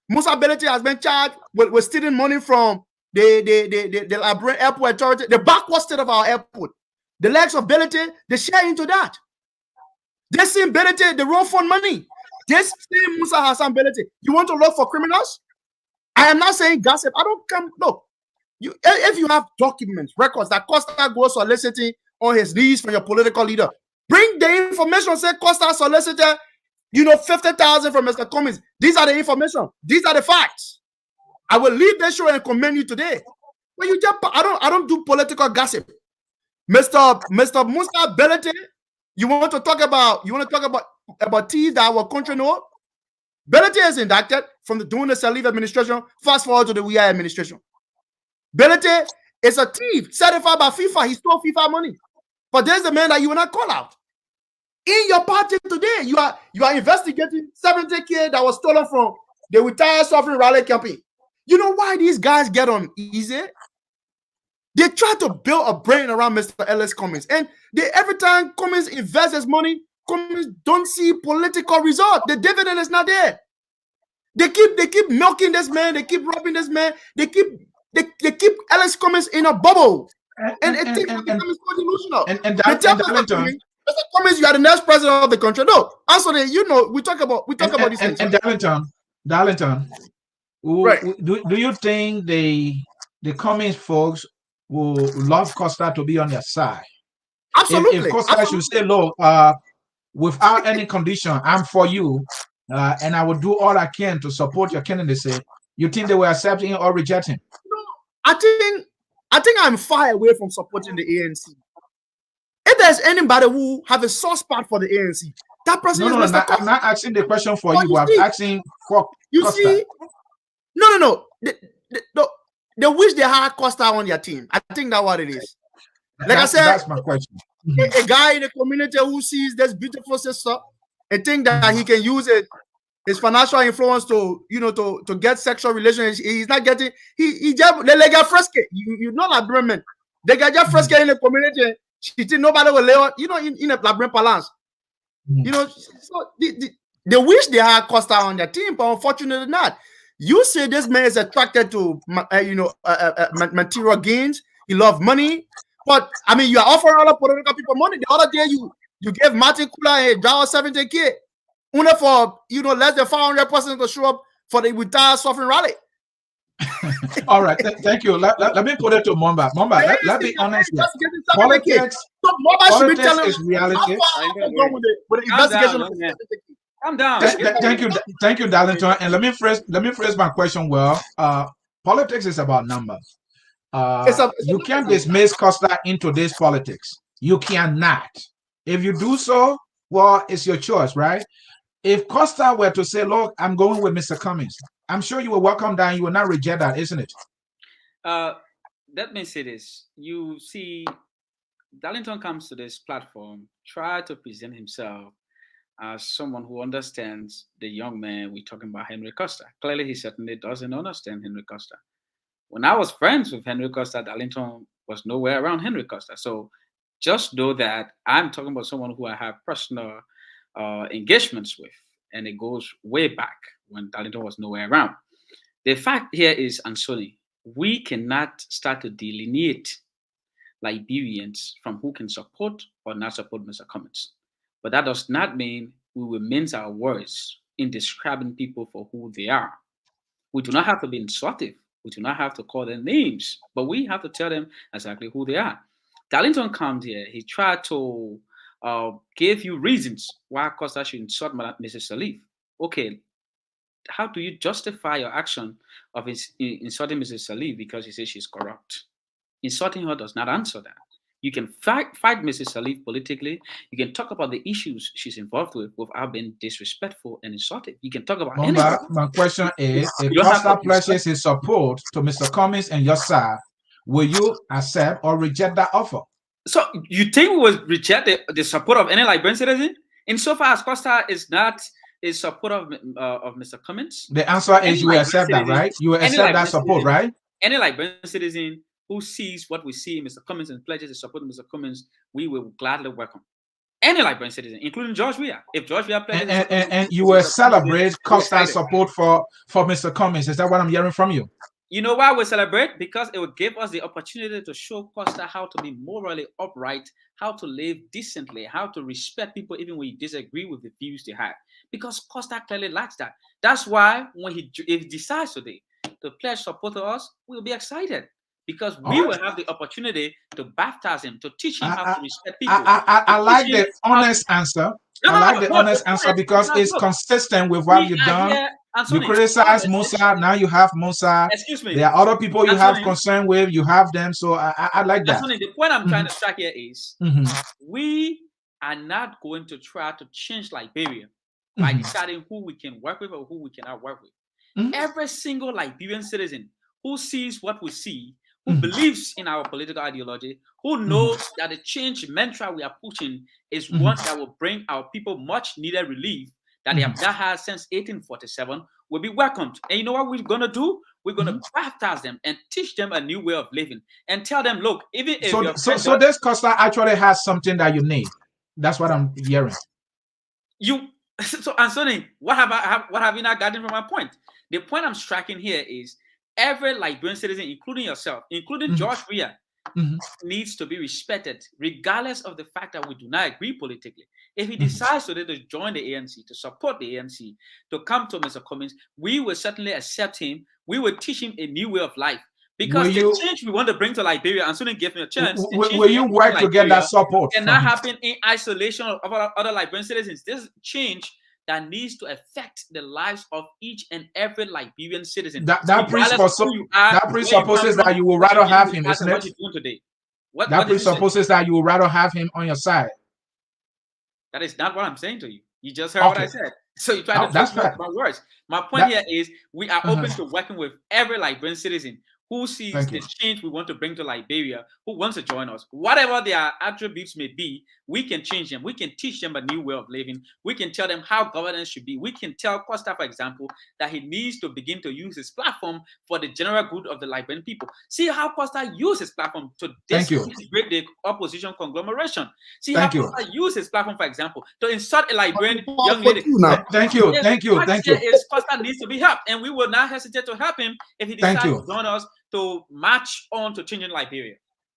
Musa Belete has been charged with stealing money from the Liberian Airport Authority, the backward state of our airport. The legs of Belete, they share into that. They see Belete, the road fund money. This same Musa Hassan Belete, you want to look for criminals? I am not saying gossip. I don't come. Look, if you have documents, records that Costa goes soliciting on his knees from your political leader, bring the information. Say Costa solicited, 50,000 from Mr. Cummings. These are the information. These are the facts. I will leave this show and commend you today. But I don't do political gossip. Mr. Musa Belete, you want to talk about thieves that our country know? Belete is indicted from during the Salif administration. Fast forward to the WIA administration. Belete is a thief certified by FIFA. He stole FIFA money. But there's the man that you will not call out. In your party today, you are investigating 70K that was stolen from the retired sovereign rally campaign. You know why these guys get on easy? They try to build a brain around Mr. Ellis Cummings. And every time Cummings invests his money, Cummings don't see political result. The dividend is not there. They keep milking this man. They keep robbing this man. They keep Ellis Cummings in a bubble. And it becomes so delusional. And Darlington, Mr. Cummings, you are the next president of the country. No, Ansony, we talk about these things. And Darlington, right. Do you think the Cummings folks will love Costa to be on their side? Absolutely. If Costa should say, look, without any condition, I'm for you, and I will do all I can to support your candidacy, you think they will accept him or reject him? No, I think I'm far away from supporting the ANC. If there's anybody who have a soft spot for the ANC, that person is Mr. Costa. I'm not asking the question for you, but I'm asking for Costa. See? No. They wish they had Costa on their team. I think that's what it is. I said, that's my question. A guy in the community who sees this beautiful sister and think that he can use his financial influence to get sexual relations. He's not getting. They get fresque. You know Liberian men. They get just fresque in the community. She think nobody will lay on. In a Liberian balance. So they wish they had Costa on their team, but unfortunately not. You say this man is attracted to material gains. He loves money. But I mean, you are offering other political people money. The other day, you gave Martin Kula a $70K, only for less than 500 persons to show up for the retired sovereign rally. All right, thank you. Let me put it to Momba. Momba, let's be honest here. Politics is reality. Calm down. Thank you, Darlington. And let me phrase my question well. Politics is about numbers. You can't dismiss Costa into this politics. You cannot. If you do so, well, it's your choice, right? If Costa were to say, look, I'm going with Mr. Cummings, I'm sure you will welcome that. You will not reject that, isn't it? Let me say this. You see, Darlington comes to this platform, try to present himself as someone who understands the young man we're talking about, Henry Costa. Clearly, he certainly doesn't understand Henry Costa. When I was friends with Henry Costa, Darlington was nowhere around Henry Costa. So just know that I'm talking about someone who I have personal engagements with, and it goes way back when Darlington was nowhere around. The fact here is, Ansony, we cannot start to delineate Liberians from who can support or not support Mr. Cummins. But that does not mean we will mince our words in describing people for who they are. We do not have to be insultive. We do not have to call them names, but we have to tell them exactly who they are. Darlington comes here. He tried to give you reasons why Costa should insult Mrs. Salif. Okay, how do you justify your action of insulting Mrs. Salif because he says she's corrupt? Insulting her does not answer that. You can fight Mrs. Salif politically. You can talk about the issues she's involved with without being disrespectful and insulting. You can talk about anything. My question is, if Costa pledges his support to Mr. Cummins and your side, will you accept or reject that offer? So you think we will reject the support of any Liberian citizen? Insofar as Costa is not a supporter of Mr. Cummins? The answer is you will accept that, right? You will accept that support, right? Any Liberian citizen who sees what we see in Mr. Cummins and pledges to support Mr. Cummins, we will gladly welcome. Any Liberian citizen, including George Weah. If George Weah pledges and you will celebrate Costa's support for Mr. Cummins. Is that what I'm hearing from you? You know why we celebrate? Because it will give us the opportunity to show Costa how to be morally upright, how to live decently, how to respect people even when you disagree with the views they have. Because Costa clearly lacks that. That's why when if he decides today to pledge support to us, we'll be excited. Because we will have the opportunity to baptize him, to teach him how to respect people. I like the honest answer. I like the honest answer because it's consistent with what you've done. You criticize Musa, now you have Musa. Excuse me. There are other people you have concern with, you have them. So I like that. The point I'm trying to strike here is we are not going to try to change Liberia by deciding who we can work with or who we cannot work with. Every single Liberian citizen who sees what we see, who believes in our political ideology, who knows that the change mantra we are pushing is one that will bring our people much needed relief that they have not had since 1847, will be welcomed. And you know what we're going to do? We're going to baptize them and teach them a new way of living and tell them, look, even if so this Costa actually has something that you need. That's what I'm hearing. So Ansony, what have you not gotten from my point? The point I'm striking here is every Liberian citizen, including yourself, including George Weah, needs to be respected, regardless of the fact that we do not agree politically. If he decides today to join the ANC, to support the ANC, to come to Mr. Cummins, we will certainly accept him. We will teach him a new way of life. Because the change we want to bring to Liberia, and Ansony gave me a chance. Will you work to get that support? And not happen in isolation of other Liberian citizens. This change that needs to affect the lives of each and every Liberian citizen. That presupposes that you will rather have him, isn't it? That presupposes that you will rather have him on your side. That is not what I'm saying to you. You just heard what I said. So you try to twist my words. My point here is we are open to working with every Liberian citizen who sees the change we want to bring to Liberia, who wants to join us. Whatever their attributes may be, we can change them. We can teach them a new way of living. We can tell them how governance should be. We can tell Costa, for example, that he needs to begin to use his platform for the general good of the Liberian people. See how Costa used his platform to disintegrate the opposition conglomeration. See how Costa used his platform, for example, to insult a Liberian young lady. Thank you. Costa needs to be helped, and we will not hesitate to help him if he decides to join us to march on to changing Liberia.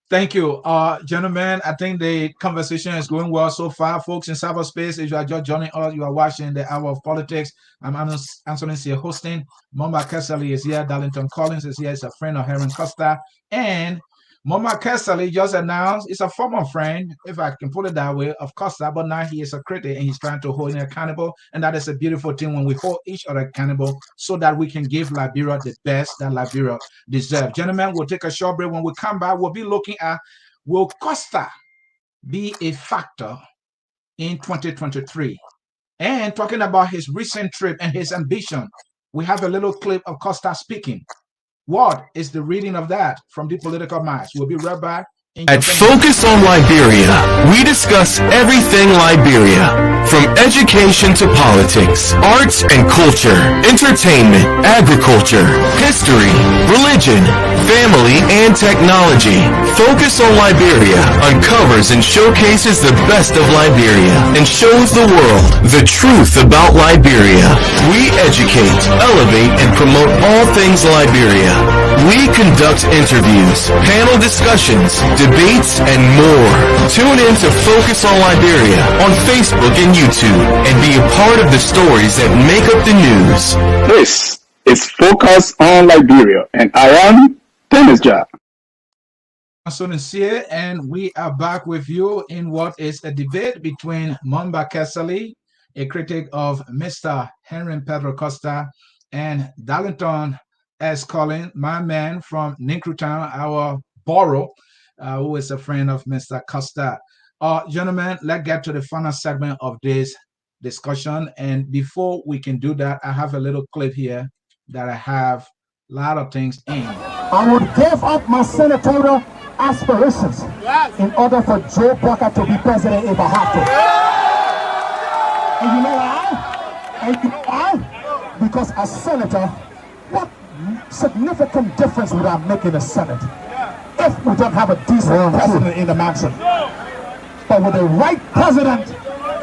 Thank you, gentlemen. I think the conversation is going well so far, folks. In cyberspace, if you are just joining us, you are watching the Hour of Politics. I'm Ansony Sieh hosting. Mama Kesali is here. Darlington Collins is here. He's a friend of Heron Costa. And Mama Kesali just announced it's a former friend, if I can put it that way, of Costa, but now he is a critic and he's trying to hold him accountable. And that is a beautiful thing when we hold each other accountable so that we can give Liberia the best that Liberia deserves. Gentlemen, we'll take a short break. When we come back, we'll be looking at, will Costa be a factor in 2023? And talking about his recent trip and his ambition, we have a little clip of Costa speaking. What is the reading of that from the political mass? We'll be right back At Focus on Liberia, we discuss everything Liberia, from education to politics, arts and culture, entertainment, agriculture, history, religion, family, and technology. Focus on Liberia uncovers and showcases the best of Liberia and shows the world the truth about Liberia. We educate, elevate, and promote all things Liberia. We conduct interviews, panel discussions, debates, and more. Tune in to Focus on Liberia on Facebook and YouTube and be a part of the stories that make up the news. This is Focus on Liberia, and I am Dennis Ja. Ansony Sieh, and we are back with you in what is a debate between Mamba Kesali, a critic of Mr. Henry Pedro Costa, and Darlington S. Collin, my man from Ninkrutown, our borough, who is a friend of Mr. Costa. Gentlemen, let's get to the final segment of this discussion. And before we can do that, I have a little clip here that I have a lot of things in. I would give up my senatorial aspirations in order for Joe Walker to be president if I have to. And you know why? And you know why? Because as senator, what significant difference would I make in the Senate if we don't have a decent president in the mansion? But with the right president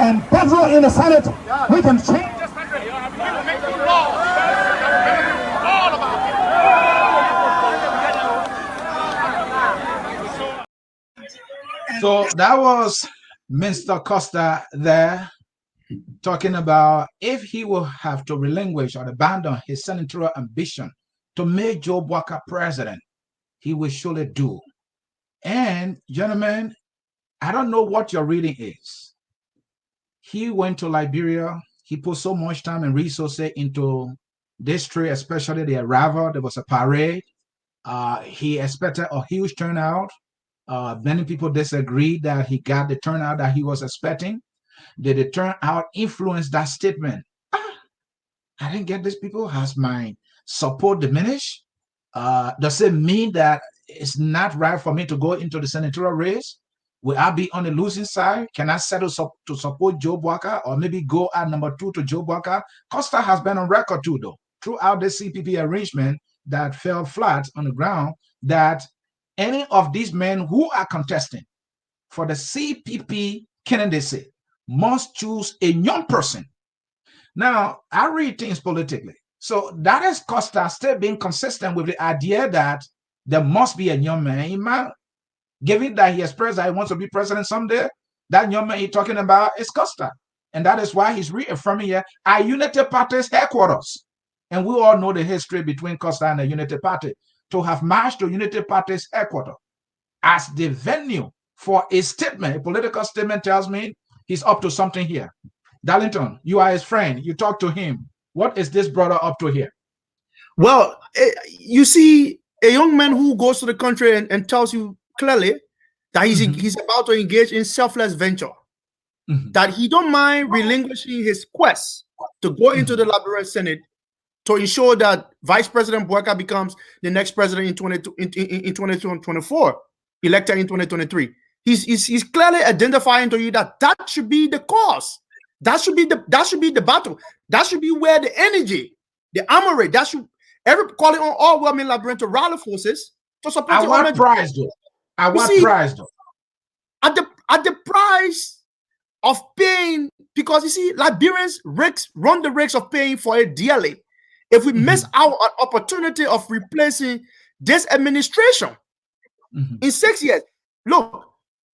and Pedro in the Senate, we can change this country. So that was Mr. Costa there talking about if he will have to relinquish or abandon his senatorial ambition to make Joe Walker president, he will surely do. And gentlemen, I don't know what your reading is. He went to Liberia. He put so much time and resources into this trip, especially the arrival. There was a parade. He expected a huge turnout. Many people disagreed that he got the turnout that he was expecting. Did the turnout influence that statement? I didn't get these people. Has my support diminished? Does it mean that it's not right for me to go into the senatorial race? Will I be on the losing side? Can I settle to support Joe Walker or maybe go at number 2 to Joe Walker? Costa has been on record too, though, throughout the CPP arrangement that fell flat on the ground, that any of these men who are contesting for the CPP candidacy must choose a young person. Now, I read things politically. So that is Costa still being consistent with the idea that there must be a young man in mind. Given that he expressed that he wants to be president someday, that young man he's talking about is Costa. And that is why he's reaffirming here our Unity Party's headquarters. And we all know the history between Costa and the Unity Party. To have marched to Unity Party's headquarters as the venue for a statement, a political statement, tells me he's up to something here. Darlington, you are his friend. You talk to him. What is this brother up to here? Well, you see a young man who goes to the country and tells you clearly that he's about to engage in selfless venture, that he don't mind relinquishing his quest to go into the Liberia Senate to ensure that Vice President Walker becomes the next president in 2024, elected in 2023. He's clearly identifying to you that should be the cause. That should be the battle. That should be where the energy, the armory, that should calling on all well-meaning Liberians to rally forces to support. At what price, though? At what price, though? At the price of paying, because you see, Liberians run the risks of paying for it dearly if we miss out an opportunity of replacing this administration in 6 years. Look,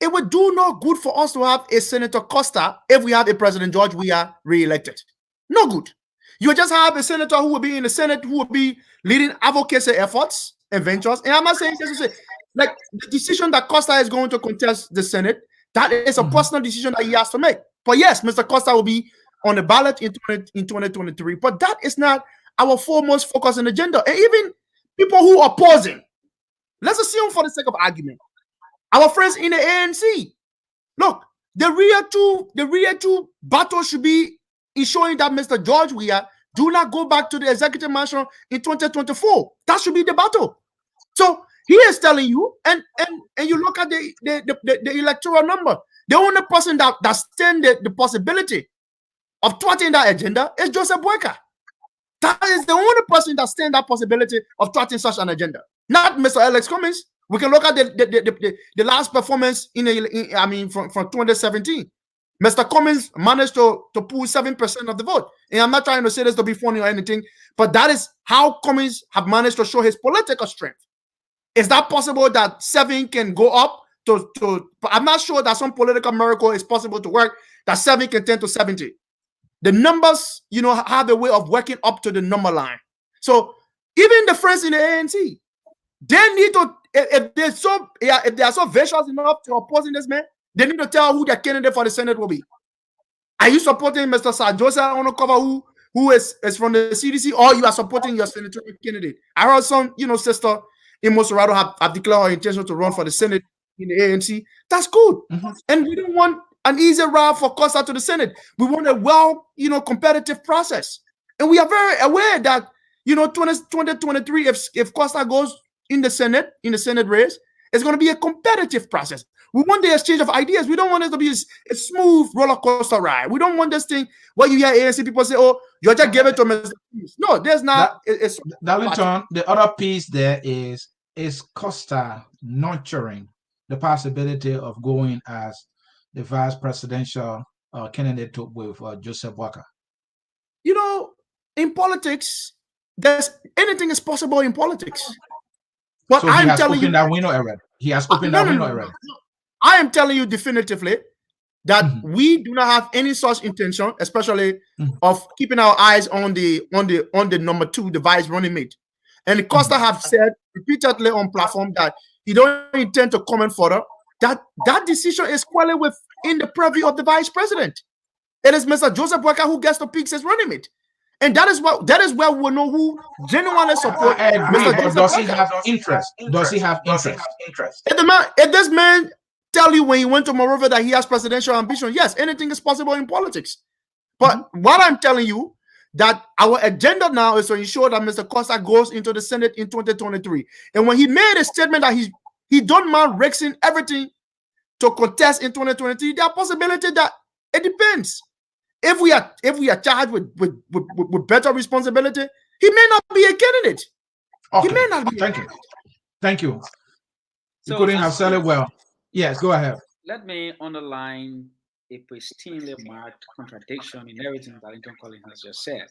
it would do no good for us to have a Senator Costa if we have a President George Weah re-elected. No good. You just have a senator who will be in the Senate, who will be leading advocacy efforts and ventures. And I'm not saying this is like the decision that Costa is going to contest the Senate. That is a personal decision that he has to make. But yes, Mr. Costa will be on the ballot in 2023. But that is not our foremost focus and agenda. And even people who are opposing, let's assume for the sake of argument, our friends in the ANC, look, the real two battle should be ensuring that Mr. George Weah do not go back to the executive mansion in 2024. That should be the battle. So he is telling you, and you look at the electoral number. The only person that stands the possibility of thwarting that agenda is Joseph Boyka. That is the only person that stands that possibility of thwarting such an agenda. Not Mr. Alex Cummings. We can look at the last performance from 2017. Mr. Cummings managed to pull 7% of the vote. And I'm not trying to say this to be funny or anything, but that is how Cummings have managed to show his political strength. Is that possible that 7 can go up to I'm not sure that some political miracle is possible to work, that 7 can turn to 70. The numbers, have a way of working up to the number line. So even the friends in the ANC, they need to, if they are so vicious enough to oppose this man, they need to tell who their candidate for the Senate will be. Are you supporting Mr. Sir Joseph Onokoba, who is from the CDC, or you are supporting your senatorial candidate? I heard some, sister in Mosorado have declared her intention to run for the Senate in the ANC. That's good. And we don't want an easy route for Costa to the Senate. We want a competitive process. And we are very aware that, 2023, if Costa goes in the Senate race, it's going to be a competitive process. We want the exchange of ideas. We don't want it to be a smooth roller coaster ride. We don't want this thing where you hear ANC people say, "Oh, you just gave it to Mr. No, there's not. Darlington, the other piece there is Costa nurturing the possibility of going as the vice presidential candidate with Joseph Boyka? In politics, anything is possible in politics. But so he has opened that window already. He has opened that window already. I am telling you definitively that we do not have any such intention, especially of keeping our eyes on the number 2, the vice running mate. And Costa have said repeatedly on platform that he don't intend to comment further. That decision is squarely within the purview of the vice president. It is Mr. Joseph Boyka who gets to pick his running mate. And that is where we will know who genuinely support Mr. Joseph does Boyka. he have interest? Does he have interest? If this man tell you when he went to Monrovia that he has presidential ambition, yes, anything is possible in politics. But what I'm telling you, that our agenda now is to ensure that Mr. Costa goes into the Senate in 2023. And when he made a statement that he don't mind risking everything to contest in 2023, there are possibilities that it depends. If we are charged with better responsibility, he may not be a candidate. Okay. He may not be. Thank you. You couldn't have said it well. Yes, go ahead. Let me underline a pristinely marked contradiction in everything that Darlington Collins has just said.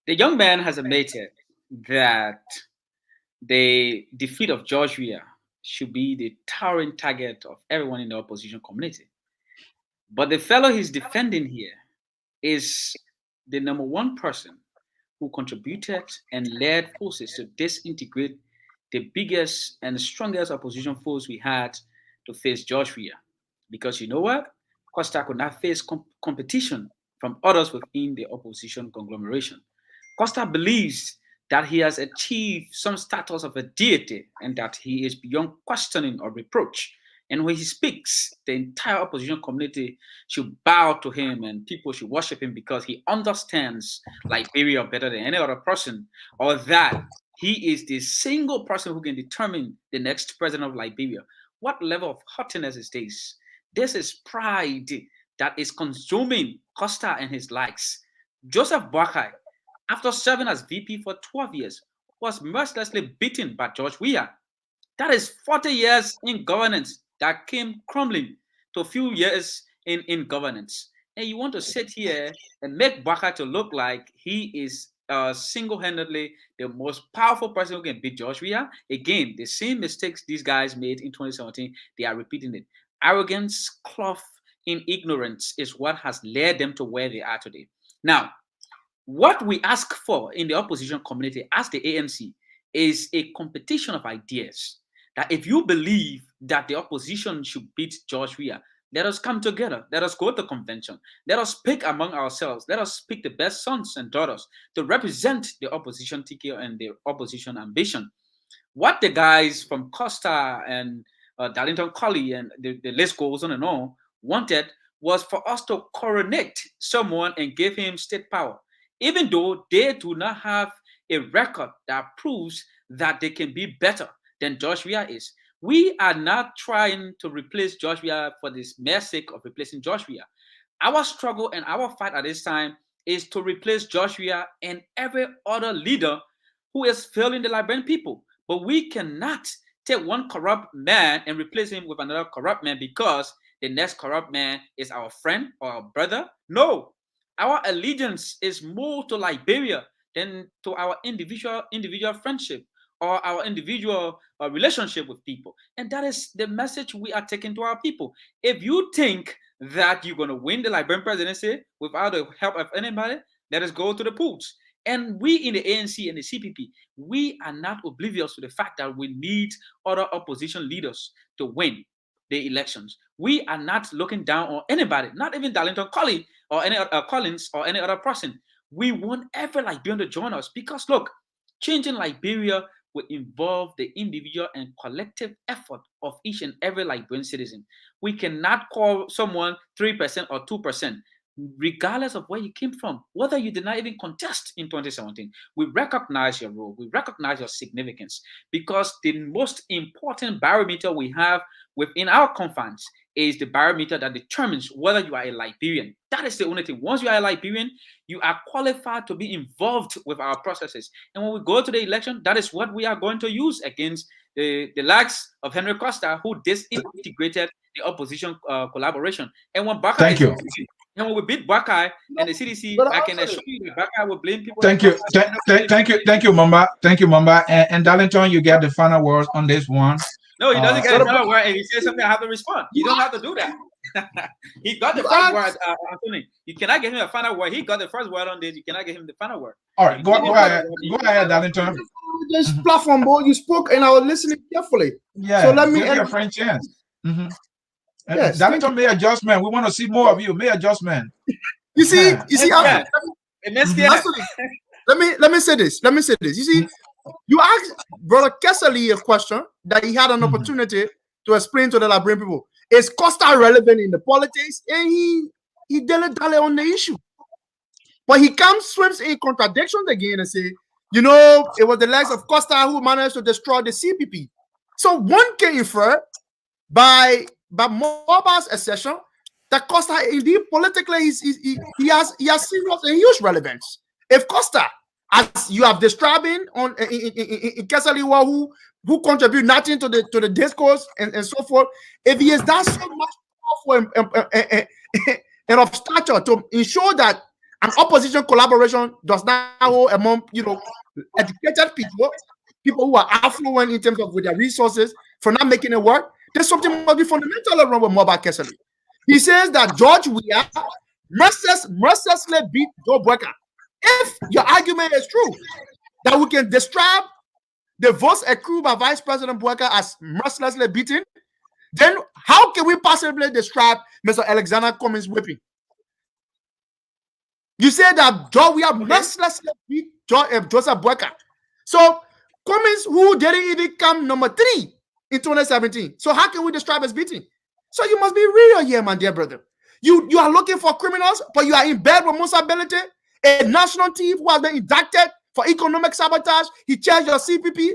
The young man has admitted that the defeat of George Weah should be the towering target of everyone in the opposition community. But the fellow he's defending here is the number 1 person who contributed and led forces to disintegrate the biggest and strongest opposition force we had to face George Weah. Because you know what? Costa could not face competition from others within the opposition conglomeration. Costa believes that he has achieved some status of a deity and that he is beyond questioning or reproach. And when he speaks, the entire opposition community should bow to him and people should worship him because he understands Liberia better than any other person, or that he is the single person who can determine the next president of Liberia. What level of haughtiness is this? This is pride that is consuming Costa and his likes. Joseph Boyka, after serving as VP for 12 years, was mercilessly beaten by George Weah. That is 40 years in governance that came crumbling to a few years in governance. And you want to sit here and make Boyka to look like he is single-handedly the most powerful person who can beat George Weah? Again, the same mistakes these guys made in 2017, they are repeating it. Arrogance, cloth in ignorance is what has led them to where they are today. Now, what we ask for in the opposition community as the ANC is a competition of ideas. That if you believe that the opposition should beat George Weah, let us come together. Let us go to convention. Let us pick among ourselves. Let us pick the best sons and daughters to represent the opposition ticket and the opposition ambition. What the guys from Costa and Darlington Colley and the list goes on and on wanted was for us to coronate someone and give him state power, even though they do not have a record that proves that they can be better than George Weah is. We are not trying to replace George Weah for this mere sake of replacing George Weah. Our struggle and our fight at this time is to replace George Weah and every other leader who is failing the Liberian people. But we cannot take one corrupt man and replace him with another corrupt man because the next corrupt man is our friend or our brother. No, our allegiance is more to Liberia than to our individual friendship or our individual relationship with people. And that is the message we are taking to our people. If you think that you're going to win the Liberian presidency without the help of anybody, let us go to the polls. And we in the ANC and the CPP, we are not oblivious to the fact that we need other opposition leaders to win the elections. We are not looking down on anybody, not even Darlington Colley or any Collins or any other person. We want every Liberian to join us because look, changing Liberia will involve the individual and collective effort of each and every Liberian citizen. We cannot call someone 3% or 2%, regardless of where you came from, whether you did not even contest in 2017. We recognize your role, we recognize your significance, because the most important barometer we have within our confines is the barometer that determines whether you are a Liberian. That is the only thing. Once you are a Liberian, you are qualified to be involved with our processes. And when we go to the election, that is what we are going to use against the likes of Pedro Costa, who disintegrated the opposition collaboration. And when Baka Thank you. And when we beat Buckeye and the CDC, I can assure you that Buckeye will blame people. Thank you. Thank you, Mamba. Thank you, Mamba. And Darlington, you get the final words on this one. No, he doesn't get another word. And he says something, I have to respond. You don't have to do that. He got the first word, Ansony. You cannot give him a final word. He got the first word on this. You cannot give him the final word. All right, go ahead. Go ahead, Darlington. This platform, boy, you spoke and I was listening carefully. Yeah, so let me give your friend chance. Yes, Darlington, may adjustment. We want to see more of you. May adjustment. You see, yeah. Let me say this. You see, you asked Brother Kessley a question that he had an opportunity to explain to the Liberian people. Is Costa relevant in the politics? And he dilly-dally on the issue. But he swims in contradictions again and say, you know, it was the likes of Costa who managed to destroy the CPP. So one can infer by Moba's assertion that Costa indeed politically he has serious and huge relevance. If Costa, as you have described in Kesaliwa, who contribute nothing to the discourse and so forth, if he is that so much powerful and of stature to ensure that an opposition collaboration does not hold among educated people who are affluent in terms of with their resources for not making it work, there's something must be fundamentally wrong with Moba Kessley. He says that George Weah mercilessly beat Joe Brecker. If your argument is true, that we can describe the votes accrued by Vice President Brecker as mercilessly beaten, then how can we possibly describe Mr. Alexander Cummings whipping? You say that George Weah mercilessly beat Joseph Brecker. So Cummings, who didn't even come number 3 in 2017. So how can we describe as beating? So you must be real here, my dear brother. You are looking for criminals, but you are in bed with Musa Belete, a national thief who has been indicted for economic sabotage. He charged your CPP.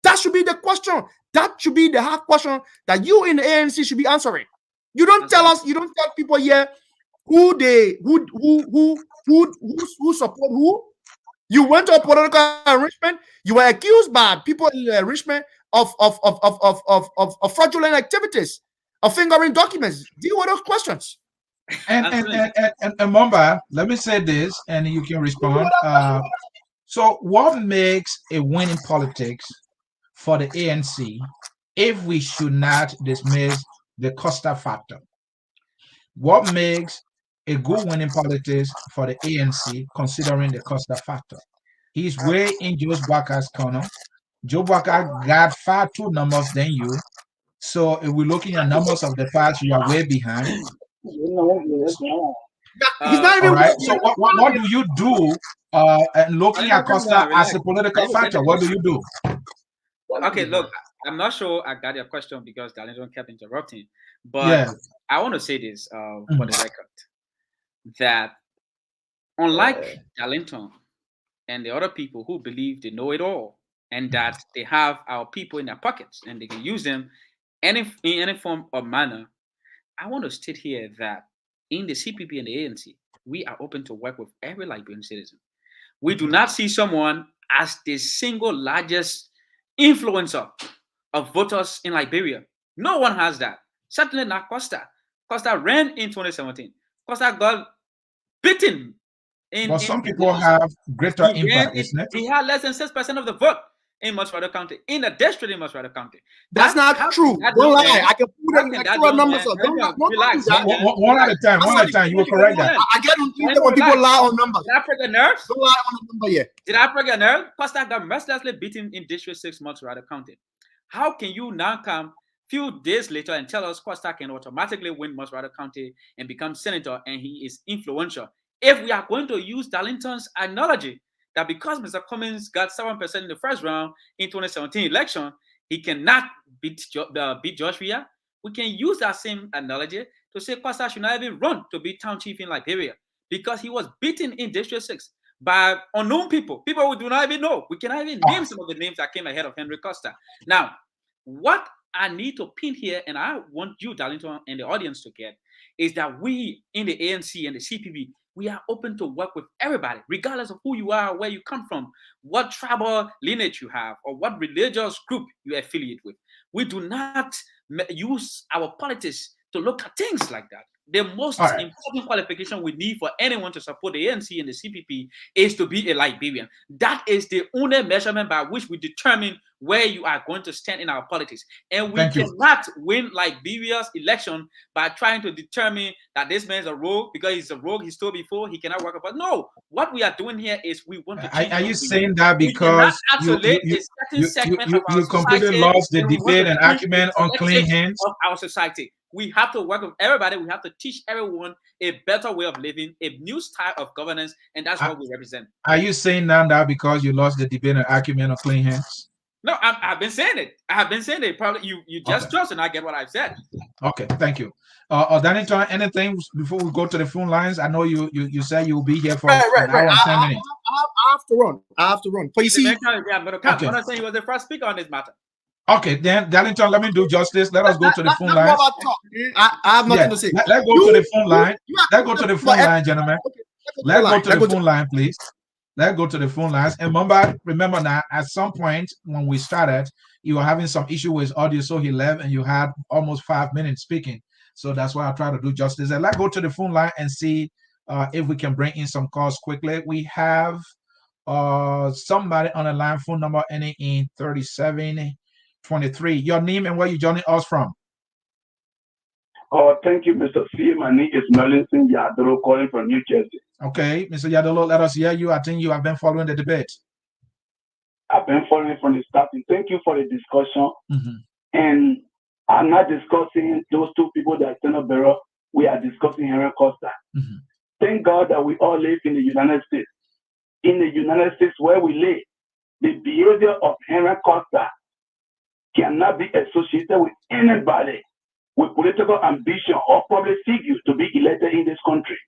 That should be the question. That should be the hard question that you in the ANC should be answering. You don't tell us. You don't tell people here who support who. You went to a political enrichment. You were accused by people in the enrichment of fraudulent activities, of fingering documents. Deal with those questions. And Mamba, let me say this, and you can respond. So, what makes a win in politics for the ANC if we should not dismiss the Costa factor? What makes a good win in politics for the ANC considering the Costa factor? He's way in Joe Baka's corner. Joe Baka got far two numbers than you. So if we're looking at numbers of the past, you are way behind. He's not even right. So what do you do looking at Costa as a political factor? What do you do? Okay, look, I'm not sure I got your question because Darlington kept interrupting. But I want to say this for the record, that unlike Darlington and the other people who believe they know it all, and that they have our people in their pockets and they can use them in any form or manner. I want to state here that in the CPP and the ANC, we are open to work with every Liberian citizen. We do not see someone as the single largest influencer of voters in Liberia. No one has that. Certainly not Costa. Costa ran in 2017. Costa got beaten. But some people have greater impact, isn't it? He had less than 6% of the vote in Mosfado County, in the district in Mosfado County. That's not true. Don't lie. I can put them accurate numbers. Relax. One at a time. One at a time. You will correct that. I get on Twitter when people lie on numbers. Did I break a nerve? Don't lie on the number yet. Did I break a nerve? Costa got mercilessly beaten in District 6 Mosfado County. How can you now come few days later and tell us Costa can automatically win Mosfado County and become senator and he is influential? If we are going to use Darlington's analogy that because Mr. Cummings got 7% in the first round in 2017 election, he cannot beat Josh Weah, we can use that same analogy to say Costa should not even run to be town chief in Liberia because he was beaten in District 6 by unknown people we do not even know. We cannot even name some of the names that came ahead of Henry Costa. Now, what I need to pin here, and I want you, Darlington, and the audience to get, is that we in the ANC and the CPB, we are open to work with everybody, regardless of who you are, where you come from, what tribal lineage you have, or what religious group you affiliate with. We do not use our politics to look at things like that. The most important qualification we need for anyone to support the ANC and the CPP is to be a Liberian. That is the only measurement by which we determine where you are going to stand in our politics. And we cannot win Liberia's election by trying to determine that this man is a rogue because he's a rogue, he stole before, he cannot work about. No, what we are doing here is we want to change. Are you saying that because you completely lost the debate and argument on clean hands of our society? We have to work with everybody. We have to teach everyone a better way of living, a new style of governance, and that's what we represent. Are you saying now that because you lost the debate and argument on clean hands? No, I've been saying it. I have been saying it. Probably you just trust and I get what I've said. Okay, thank you. Darlington, anything before we go to the phone lines? I know you said you'll be here for an hour and 10 minutes. I have to run. But you see, I'm going to come. I'm not saying he was the first speaker on this matter. Okay, then Darlington, let me do justice. Let us go to the phone line. I have nothing to say. Let's go to the phone line. Let's go to the phone line, gentlemen. Let's go to the phone line, please. Let's go to the phone lines. And remember now, at some point when we started, you were having some issue with audio, so he left and you had almost 5 minutes speaking. So that's why I try to do justice. And let's go to the phone line and see if we can bring in some calls quickly. We have somebody on the line, phone number ending in 3723. Your name and where you joining us from? Oh, thank you, Mr. Sieh. My name is Melinson Yadolo, calling from New Jersey. Okay, Mr. Yadolo, let us hear you. I think you have been following the debate. I've been following from the starting. Thank you for the discussion. And I'm not discussing those two people that stand up better. We are discussing Henry Costa. Thank God that we all live in the United States. In the United States where we live, the behavior of Henry Costa cannot be associated with anybody with political ambition or public figures to be elected in this country.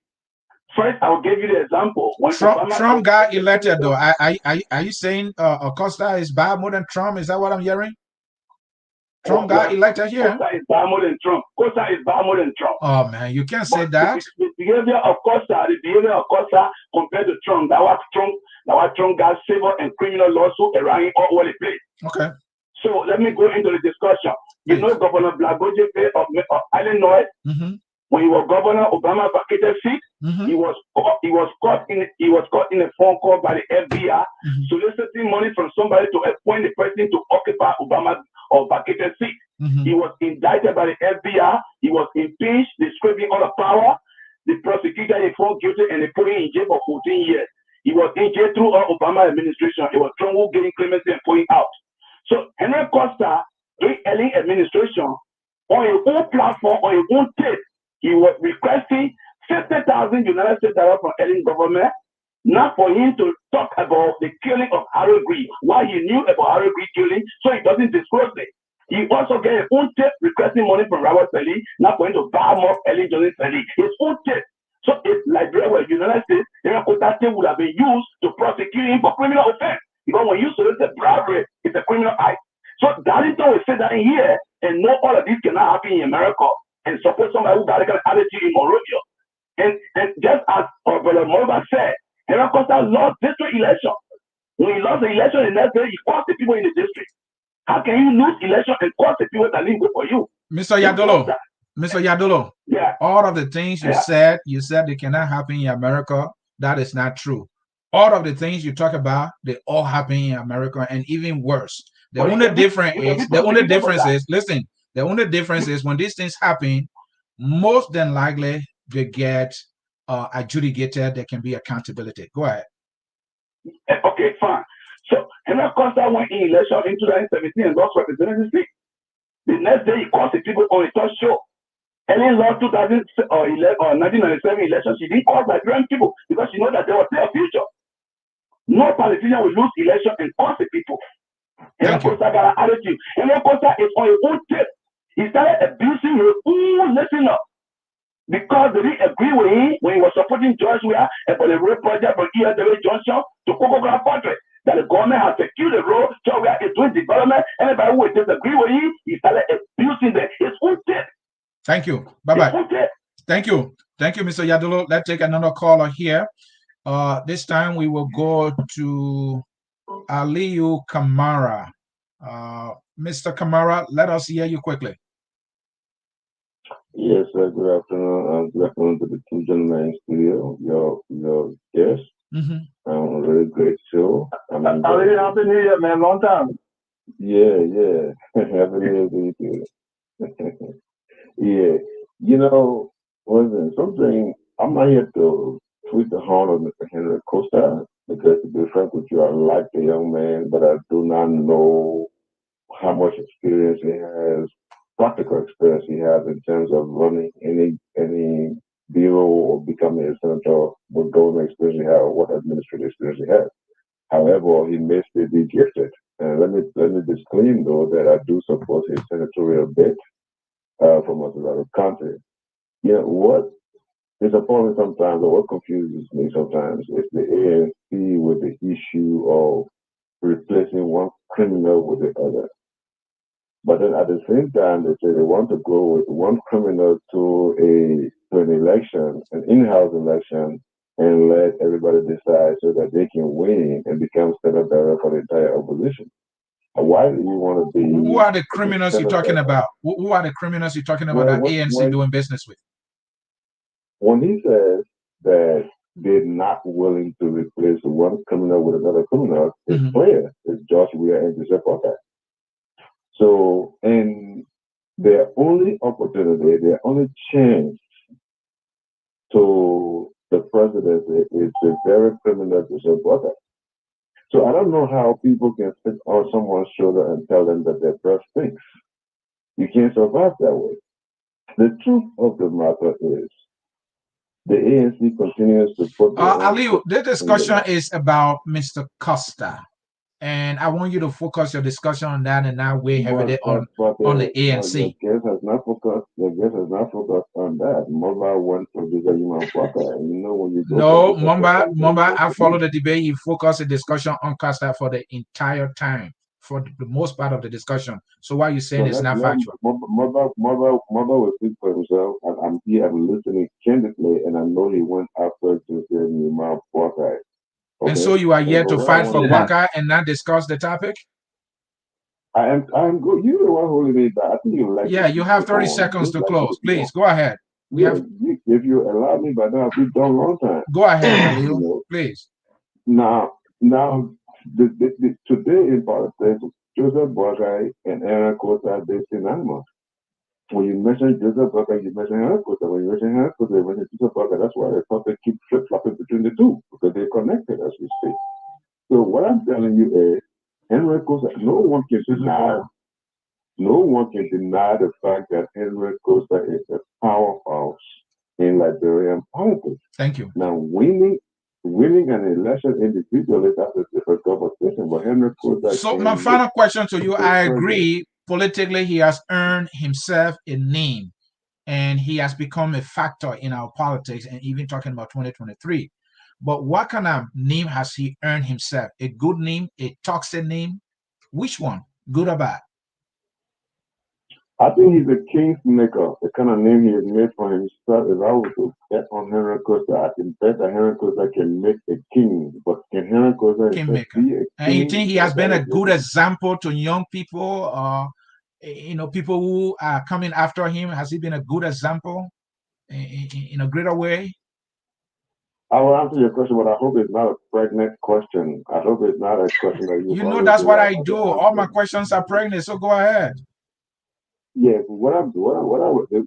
First, I'll give you the example. When Trump got elected, though, are you saying Costa is bad more than Trump? Is that what I'm hearing? Trump got elected here. Costa is bad more than Trump. Costa is bad more than Trump. Oh man, you can't say that. The behavior of Costa compared to Trump, that was Trump got civil and criminal lawsuits around all over the place. Okay. So let me go into the discussion. You know, Governor Blagoje of Illinois, when he was governor, Obama vacated seat. He was caught in a phone call by the FBI, soliciting money from somebody to appoint the person to occupy Obama or vacated seat. He was indicted by the FBI. He was impeached, describing all the power. The prosecutor he found guilty and they put him in jail for 14 years. He was in jail through our Obama administration. It was Trump who gave him clemency and put him out. So Henry Costa, during Ellen administration, on his own platform, on his own tape, he was requesting $50,000 United States from Ellen government, not for him to talk about the killing of Harold Green, why he knew about Harold Green killing, so he doesn't disclose it. He also gave his own tape requesting money from Robert Sally, not for him to buy more Ellen Johnson Sally. His own tape. So if Liberia were United States, Henry Costa tape would have been used to prosecute him for criminal offense. Because when you solicit bribery, it's a criminal act. So Darlington will sit down here and know all of this cannot happen in America and support somebody who got an attitude in Monrovia. And just as Brother Morba said, Pedro Costa lost district election. When he lost the election the next day, he cost the people in the district. How can you lose election and cost the people that live for you? Mr. Yadolo, yeah. All of the things you said they cannot happen in America. That is not true. All of the things you talk about, they all happen in America, and even worse. The only difference is when these things happen, most than likely they get adjudicated. There can be accountability. Go ahead. Okay, fine. So Henry Costa went in election in 2017 and lost representative seat. The next day he called the people on a talk show. Ellen lost 1997 election. She didn't call Liberian people because she knows that they were their future. No politician will lose election and cause the people. Henry Costa got an attitude. Henry Costa is on his own tip. He started abusing his own listener because they didn't agree with him when he was supporting George Weah and for the road project from ESW Junction to Coco Grand Country. That the government has secured the road, George Weah is doing development. Anybody who will disagree with him, he started abusing his own tip. Thank you. Bye-bye. Thank you. Thank you, Mr. Yadolo. Let's take another caller here. This time we will go to Aliyu Kamara. Mr. Kamara, let us hear you quickly. Yes, sir. Good afternoon. Good afternoon to the two gentlemen in studio. Your guest. A really great show. Happy New Year, man. Long time. Yeah. Happy New Year to you too. Yeah. You know, something, I'm not here to tweet the horn of Mr. Henry Costa because, to be frank with you, I like the young man, but I do not know how much experience he has, practical experience he has in terms of running any bureau or becoming a senator, what government experience he has, or what administrative experience he has. However, he may still be gifted. And let me disclaim though that I do support his senatorial bid from another country. You know what is appalling sometimes, or what confuses me sometimes, is the ANC with the issue of replacing one criminal with the other. But then at the same time, they say they want to go with one criminal to an election, an in-house election, and let everybody decide so that they can win and become Senate bearer for the entire opposition. Why do you want to be? Who are the criminals you're talking about? Who are the criminals you're talking about that ANC doing business with? When he says that they're not willing to replace one criminal with another criminal, it's clear. It's Josh Weah and Joseph Parker. So, and their only opportunity, their only chance to the presidency is the very criminal Joseph Parker. So I don't know how people can sit on someone's shoulder and tell them that their breath stinks. You can't survive that way. The truth of the matter is, the ANC continues to put. Aliyu, this discussion is about Mr. Costa, and I want you to focus your discussion on that and not weigh heavily on the ANC. The guest has not focused. The guest has not focused on that. Mumba went to the human Costa, and you know when you go. No, Mumba, I follow the debate. He focused the discussion on Costa for the entire time, for the most part of the discussion. So why are you saying it's not factual? Mumba will speak for himself, and I'm here. I'm listening candidly, and I know he went after to the human Costa. Okay. And so you are here to fight for Waka and not discuss the topic? I'm good. You're the one holding me back. I think you like. Yeah, you have 30 seconds to close. Please go ahead. If you allow me, by now we've done a long time. Go ahead, please. Now, today in politics, Joseph Boakai and Aaron Costa, they're synonymous. When you mention Joseph Boakai, you mention Aaron Costa. When you mention Aaron Costa, you mention Joseph Boakai. That's why the topic keep flip-flopping between the two, because they're connected as we speak. So what I'm telling you is, Henry Costa, no one can deny the fact that Henry Costa is a powerhouse in Liberian politics. Thank you. Now, winning an election individually, that's a different conversation. But Henry Costa. So my final question to you: I agree. Politically, he has earned himself a name, and he has become a factor in our politics, and even talking about 2023. But what kind of name has he earned himself? A good name, a toxic name? Which one? Good or bad? I think he's a kingmaker. The kind of name he has made for himself. If I was to bet on Henry Costa, I can bet that Henry Costa can make a king. But can Henry Costa be a king? And you think he has been a good example to young people, people who are coming after him? Has he been a good example in a greater way? I will answer your question, but I hope it's not a pregnant question. I hope it's not a question that you know that's what I do. All my questions are pregnant, so go ahead. Yeah, what the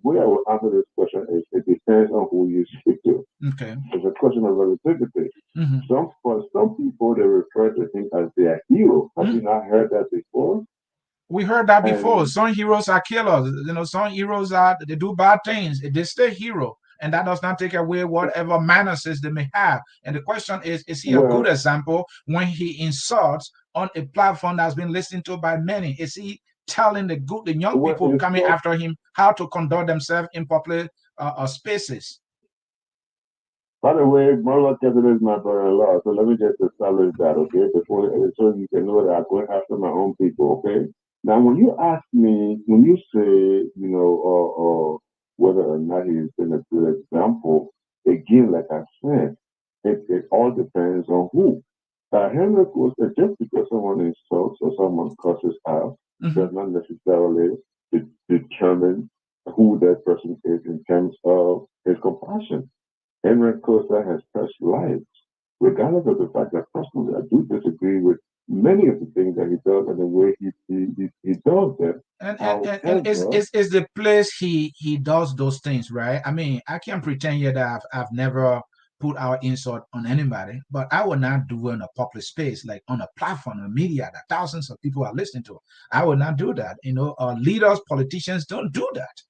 way I would answer this question is it depends on who you speak to. Okay. It's a question of relativity. For some people they refer to him as their hero. Have you not heard that before? We heard that before. Some heroes are killers. Some heroes they do bad things. They stay hero. And that does not take away whatever mannerisms they may have. And the question is he a good example when he insults on a platform that's been listened to by many? Is he telling the young people coming after him how to conduct themselves in public spaces? By the way, Marla Kevin is my brother-in-law, so let me just establish that, okay? So you can know that I'm going after my own people, okay? Now, when you ask me, when you say, whether or not he's been a good example, again, like I said, it all depends on who. Henry Costa, just because someone insults or someone cusses out, does not necessarily determine who that person is in terms of his compassion. Henry Costa has touched lives, regardless of the fact that personally I do disagree with many of the things that he does and the way he does them. And is the place he does those things, right? I mean, I can't pretend yet that I've never put our insult on anybody, but I would not do it in a public space, like on a platform, a media that thousands of people are listening to. I would not do that. Leaders, politicians don't do that,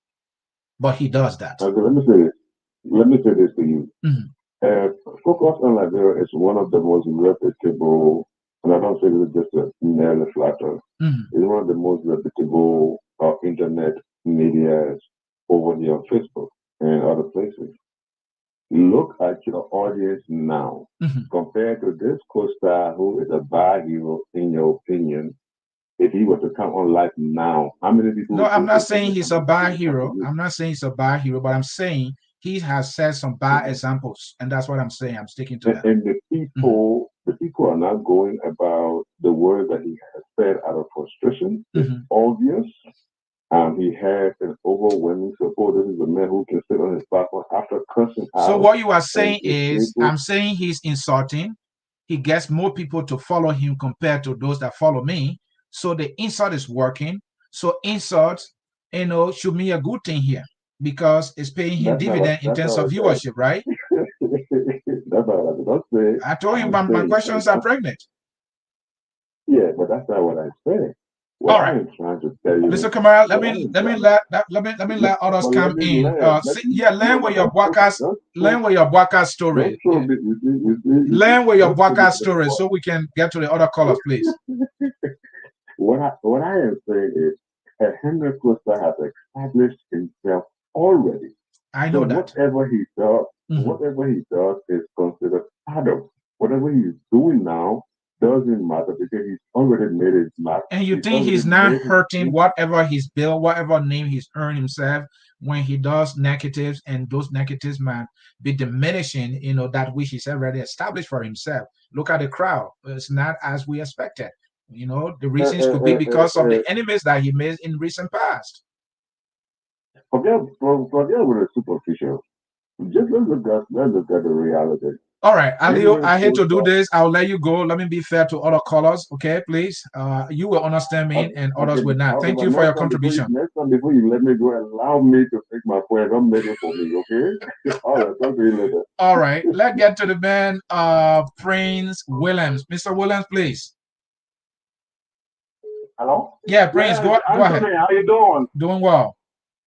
but he does that. Okay, let me say this to you. Focus on Liberia is one of the most reputable, and I don't say this just a merely flatter. It's one of the most reputable internet medias over here on Facebook and other places. Look at your audience now compared to this Costa, who is a bad hero, in your opinion. If he were to come on live now, how many people? No, I'm not saying he's a bad hero. I'm not saying he's a bad hero, but I'm saying he has set some bad examples, and that's what I'm saying. I'm sticking to that. And the people are not going about the word that he has said out of frustration. It's obvious. He has an overwhelming support. This is a man who can sit on his platform after cursing out. So what you are saying is, I'm saying he's insulting. He gets more people to follow him compared to those that follow me. So the insult is working. So insults, should mean a good thing here because it's paying him dividend in terms of viewership, right? That's what I say. I told you my questions are pregnant. Yeah, but that's not what I said. All right, I'm trying to tell you, Mr. Kamal, let me let others come in. Learn where your broadcast story. Learn where your broadcast story, so we can get to the other callers, please. What I am saying is, Henry Costa has established himself already. I know that. Whatever he does is considered Adam. Whatever he's doing now doesn't matter because he's already made his mark. And you think he's not hurting whatever he's built, whatever name he's earned himself when he does negatives, and those negatives might be diminishing, that which he's already established for himself. Look at the crowd. It's not as we expected. The reasons could be because of the enemies that he made in recent past. Forget with the superficial. Just let's look at the reality. All right, Alio, I hate to do this. I'll let you go. Let me be fair to other callers, okay, please? You will understand me and others will not. Thank you for your contribution. Next time before you let me go, allow me to make my point. Don't make it for me, okay? All right, talk to you later. All right, let's get to the man, Prince Williams. Mr. Williams, please. Hello? Yeah, Prince, go ahead. How you doing? Doing well.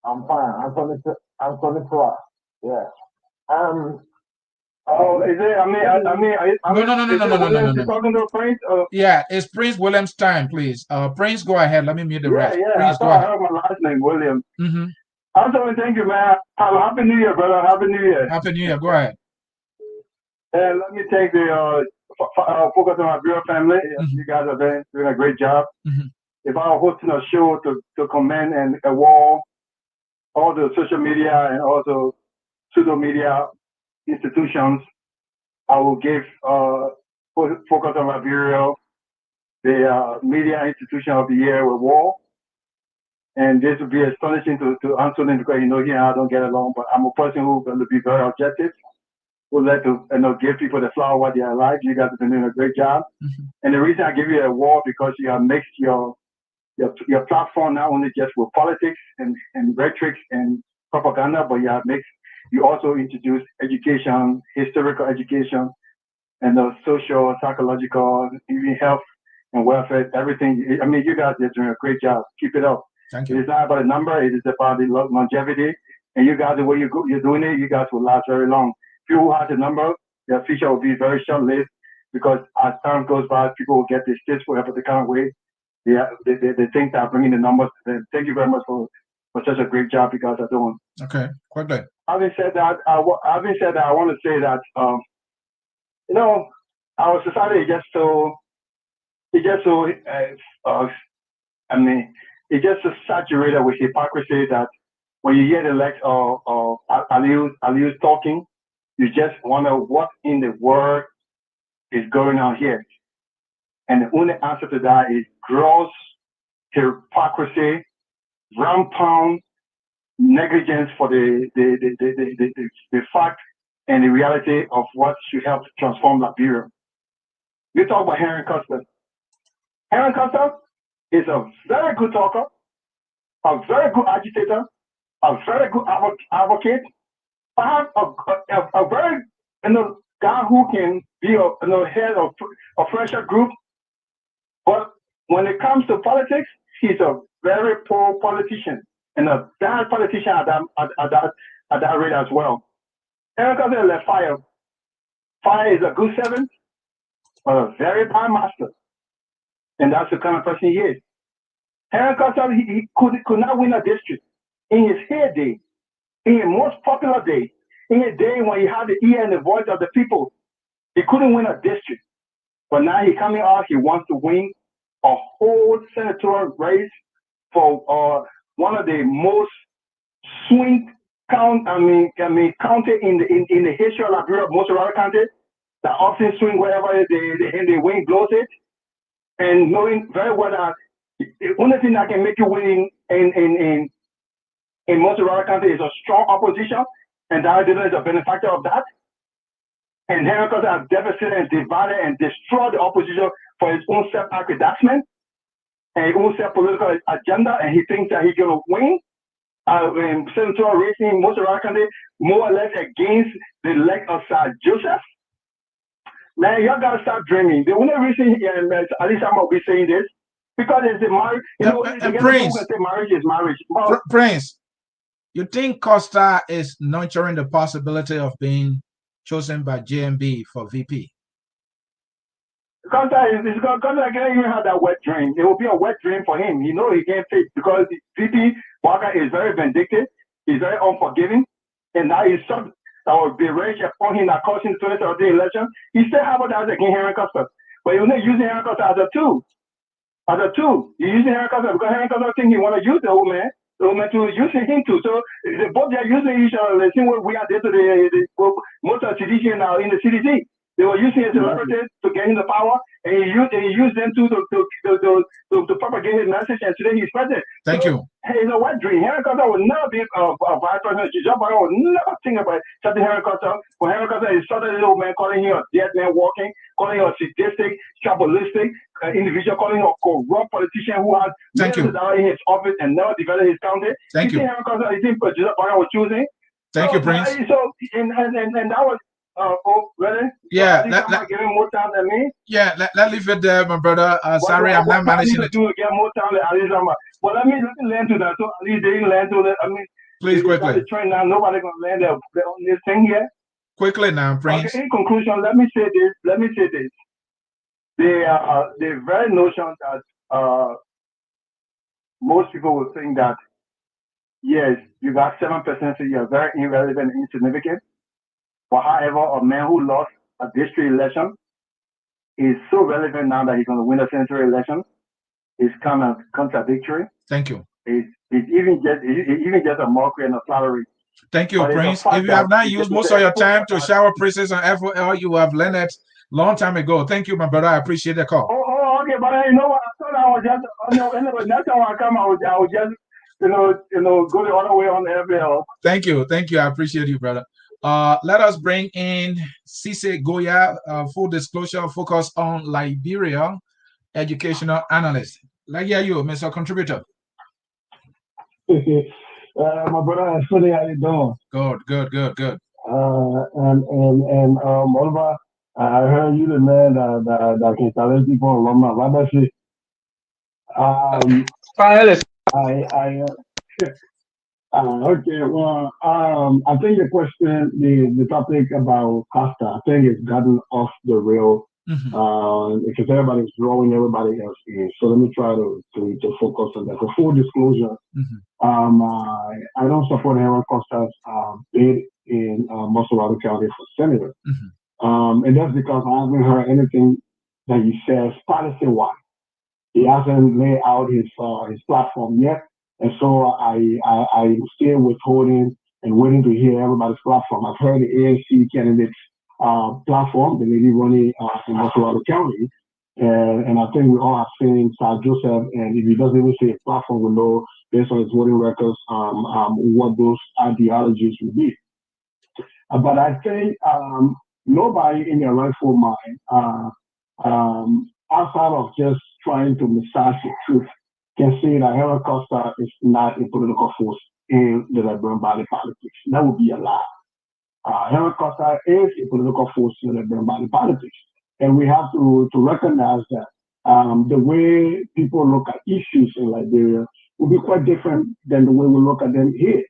I'm fine. Ansony. Yeah. Oh, is it? No. Talking to Prince? Yeah, it's Prince Williams' time, please. Prince, go ahead. Let me mute the rest. Yeah. Prince, I heard my last name, Williams. I'm sorry, thank you, man. Happy New Year, brother. Happy New Year. Happy New Year. Go ahead. And let me thank the Focus on Liberia family. You guys have been doing a great job. If I was hosting a show to commend and award all the social media and also pseudo media institutions, I will give Focus on Liberia the Media Institution of the Year award. And this would be astonishing to Ansony because he and I don't get along, but I'm a person who's going to be very objective. Would like to give people the flower what they are like. You guys have been doing a great job. And the reason I give you an award because you have mixed your platform not only just with politics and rhetoric and propaganda, but you also introduce education, historical education, and the social, psychological, even health and welfare, everything. I mean, you guys are doing a great job. Keep it up. Thank you. It's not about a number. It is about the longevity. And you guys, the way you're doing it, you guys will last very long. People who have the number, their future will be very short-lived because as time goes by, people will get distasteful about the kind of way they think that bringing the numbers. Thank you very much for such a great job you guys are doing. Okay, quite good. Having said that, I want to say that our society is just so saturated with hypocrisy that when you hear the likes of Aliu talking, you just wonder what in the world is going on here. And the only answer to that is gross hypocrisy, rampant negligence for the fact and the reality of what should help transform Liberia. You talk about Henry Costa. Henry Costa is a very good talker, a very good agitator, a very good advocate, perhaps a very guy who can be head of a pressure group. But when it comes to politics, he's a very poor politician and a bad politician at that rate as well. Henry Costa left Fire. Fire is a good servant, but a very bad master. And that's the kind of person he is. Henry Costa, he could not win a district. In his heyday, in his most popular day, in a day when he had the ear and the voice of the people, he couldn't win a district. But now he's coming out, he wants to win a whole senatorial race for one of the most swing county in the history of Liberia, most of our country, that often swing wherever the wind blows it, and knowing very well that the only thing that can make you win in most of our country is a strong opposition, and that is a benefactor of that. And Henry Costa has devastated and divided and destroyed the opposition for his own self-aggrandizement and his own self-political agenda, and he thinks that he's going to win in senatorial race in most of our country, more or less against the leg of Sir Joseph. Man, y'all got to stop dreaming. The only reason, at least I'm going to be saying this, because it's the marriage. Prince, say marriage is marriage. Prince, you think Costa is nurturing the possibility of being chosen by JMB for VP? Costa can't even have that wet dream. It will be a wet dream for him. He can't fit because VP Walker is very vindictive. He's very unforgiving, and now he's that will be raged upon him that caused him the 2017 election. He still have that against Henry Costa, but he's not using Henry Costa as a tool. You're using Henry Costa because Henry Costa think he want to use the old man to using him too. So both they're using each other. The same way we are there to most of the CDC now in the CDC. They were using his celebrities to get him the power, and he used them to propagate his message. And today he's president. Thank you. Hey, it's a wet dream. Henry Costa will never be a vice president. Joe Biden will never think about something Henry Costa. When Henry Costa is sort of little man, calling him a dead man walking, calling him a sadistic, tribalistic individual, calling him a corrupt politician who has millions of dollars in his office and never developed his county. Thank you. Henry Costa, you think Joe Biden was choosing? Thank you, Prince. And that was. Really? Yeah. Giving more time than me. Yeah. Let leave it there, my brother. Sorry, I'm not managing it. To get more time than Ali Zama. Well, let me land to that. So Ali didn't land to that. I mean, please quickly. The train now. Nobody gonna land on this thing here. Quickly now, Prince. Okay, in conclusion, let me say this. The very notion that most people will think that yes, you got 7%, so you're very irrelevant and insignificant. But however, a man who lost a district election is so relevant now that he's going to win a senatorial election. It's kind of contradictory. Thank you. It's even just a mockery and a flattery. Thank you, Prince. If you have not used most of your time to shower praises on FOL, you have learned it long time ago. Thank you, my brother. I appreciate the call. Okay, but you know what? I thought I was just, next time I come, I was just, go the other way on the FOL. Thank you. I appreciate you, brother. Let us bring in Sieh Goya, full disclosure, focus on Liberia, educational analyst. Like you, Mr. Contributor. My brother Ansony, how you doing? Good. And Oliver, I heard you the man that can challenge people on Loma. Okay, well, I think the question, the topic about Costa, I think it's gotten off the rail. Because everybody's drawing everybody else in. So let me try to focus on that. For full disclosure, I don't support Pedro Costa's bid in Muscle County for senator. And that's because I haven't heard anything that he says policy-wise. He hasn't laid out his platform yet. And so I'm still withholding and waiting to hear everybody's platform. I've heard the ANC candidates platform, the lady running in Muscle County, and I think we all have seen Sir Joseph, and if he doesn't even say a platform, we know based on his voting records what those ideologies would be. But I think nobody in their rightful mind, outside of just trying to massage the truth, can say that Pedro Costa is not a political force in the Liberian body politics. That would be a lie. Pedro Costa is a political force in the Liberian body politics. And we have to recognize that the way people look at issues in Liberia will be quite different than the way we look at them here.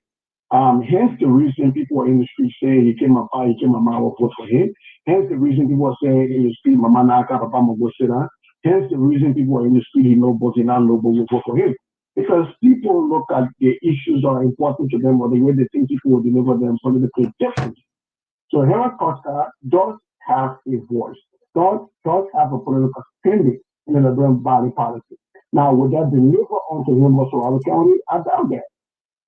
Hence the reason people in the street say he came up, Mama will vote for him. Hence the reason people are saying in the street, Mama Naka, Papa will sit down. Hence the reason people are in the street, he no voting, no will vote for him. Because people look at the issues that are important to them or the way they think people will deliver them politically differently. So Pedro Costa does have a voice, does have a political standing in the Liberian body politics. Now, would that deliver onto him Muscle County? I doubt that.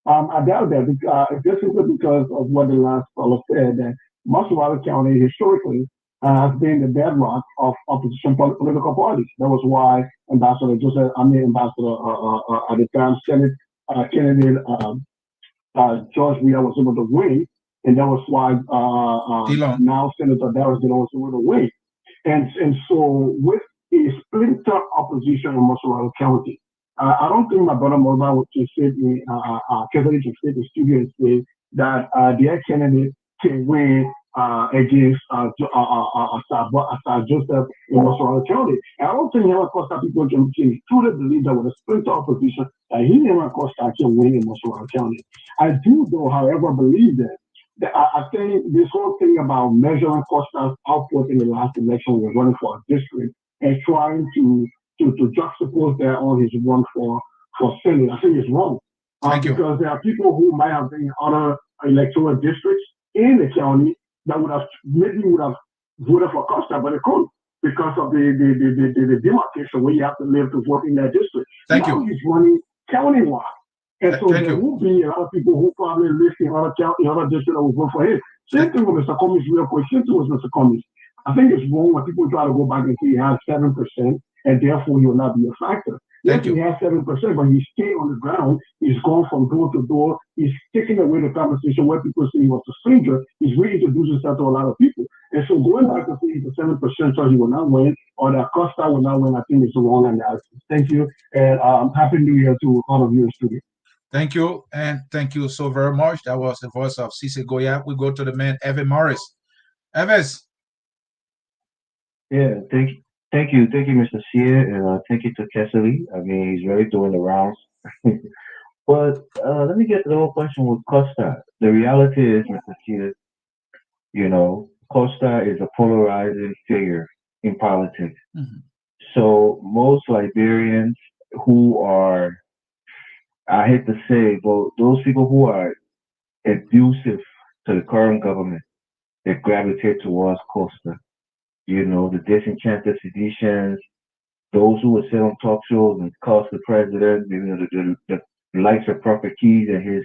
I doubt that just simply because of what the last fellow said, that Muscle County historically has been the bedrock of opposition political parties. That was why Ambassador Joseph, Ambassador at the time, Senate candidate George Weah was able to win, and that was why now Senator Darius Dillon was able to win. And so with a splinter opposition in Muscle County, I don't think my brother Mulva would just sit in Catholic State studio and say that their candidate can win against Joseph in Muscle County. And I don't think Pedro Costa people can truly believe that with a splinter opposition that Pedro Costa can win in Muscle County. I do, though, however, believe that I think this whole thing about measuring Costa's output in the last election was running for a district and trying to juxtapose that on his run for Senate, I think it's wrong. Because there are people who might have been in other electoral districts in the county that would have voted for Costa, but they couldn't because of the demarcation where you have to live to vote in that district. Now he's running countywide. And so there will be a lot of people who probably live in other districts that will vote for him. Same thing with Mr. Cummings, real quick. Same thing with Mr. Cummings. I think it's wrong when people try to go back and say he has 7%, and therefore he will not be a factor. Yes, he has 7%, but he's staying on the ground. He's gone from door to door. He's taking away the conversation where people say he was a stranger. He's reintroduced himself to a lot of people. And so going back to say he's a 7%, so he will not win, or that Costa will not win, I think it's the wrong analysis. Thank you, and Happy New Year to all of you in the studio. Thank you, and thank you so very much. That was the voice of Sieh Goya. We go to the man, Evan Morris. Evans. Yeah, thank you, Mr. Sieh, and thank you to Kesley. I mean, he's really doing the rounds. But let me get to the whole question with Costa. The reality is, Mr. Sieh, Costa is a polarizing figure in politics. So most Liberians who are, I hate to say, but those people who are abusive to the current government, they gravitate towards Costa. you know, the disenchanted seditions, those who would sit on talk shows and cuss the president, you know, the likes of Prophet Keys and his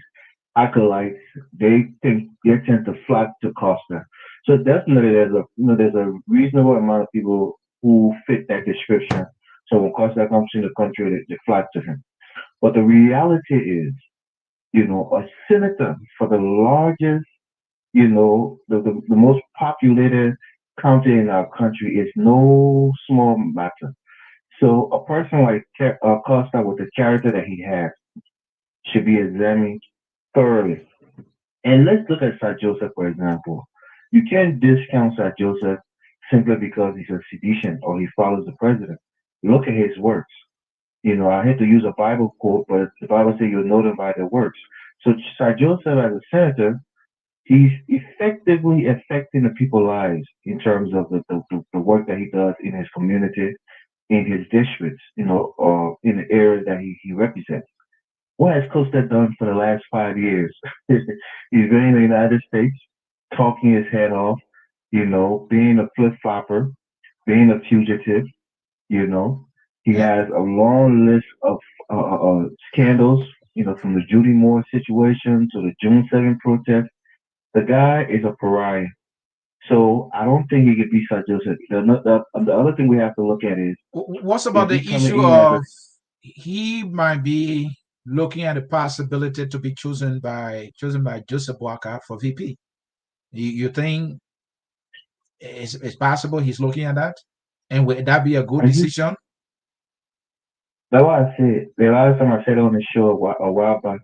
acolytes, they tend to flock to Costa. So definitely there's a reasonable amount of people who fit that description. So when Costa comes in the country, they flock to him. But the reality is, you know, a senator for the largest, you know, the most populated county in our country is no small matter. So a person like Costa, with the character that he has, should be examined thoroughly. And let's look at Sir Joseph, for example. You can't discount Sir Joseph simply because he's a sedition or he follows the president. Look at his works. You know, I hate to use a Bible quote, but the Bible says you'll know them by their works. So Sir Joseph, as a senator, he's effectively affecting the people's lives in terms of the work that he does in his community, in his districts, you know, or in the areas that he represents. What has Costa done for the last 5 years? He's been in the United States, talking his head off, you know, being a flip flopper, being a fugitive, you know. He has a long list of scandals, you know, from the Judy Moore situation to the June 7th protest. The guy is a pariah. So I don't think he could be Sir Joseph. The other thing we have to look at is what's about the issue of he might be looking at the possibility to be chosen by Joseph Boakai for VP. You think it's possible he's looking at that? And would that be a good decision? That's why I said the last time I said on the show a while back,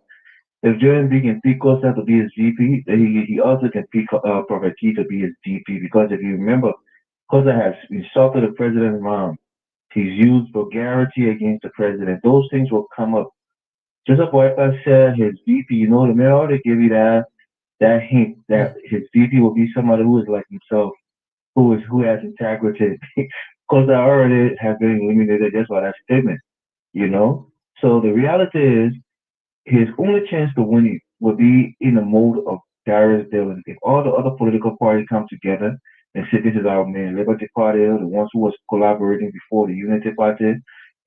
if JMB can pick Costa to be his VP, then he also can pick Prophet Key to be his VP. Because if you remember, Costa has insulted the president's mom. He's used vulgarity against the president. Those things will come up. Just like what I said, his VP, you know, the mayor already give you that hint that his VP will be somebody who is like himself, who has integrity. Because I already have been eliminated just by that statement, you know. So the reality is, his only chance to win it will be in the mode of Darius Dillon. If all the other political parties come together and say this is our man, Liberty Party, the ones who was collaborating before the Unity Party,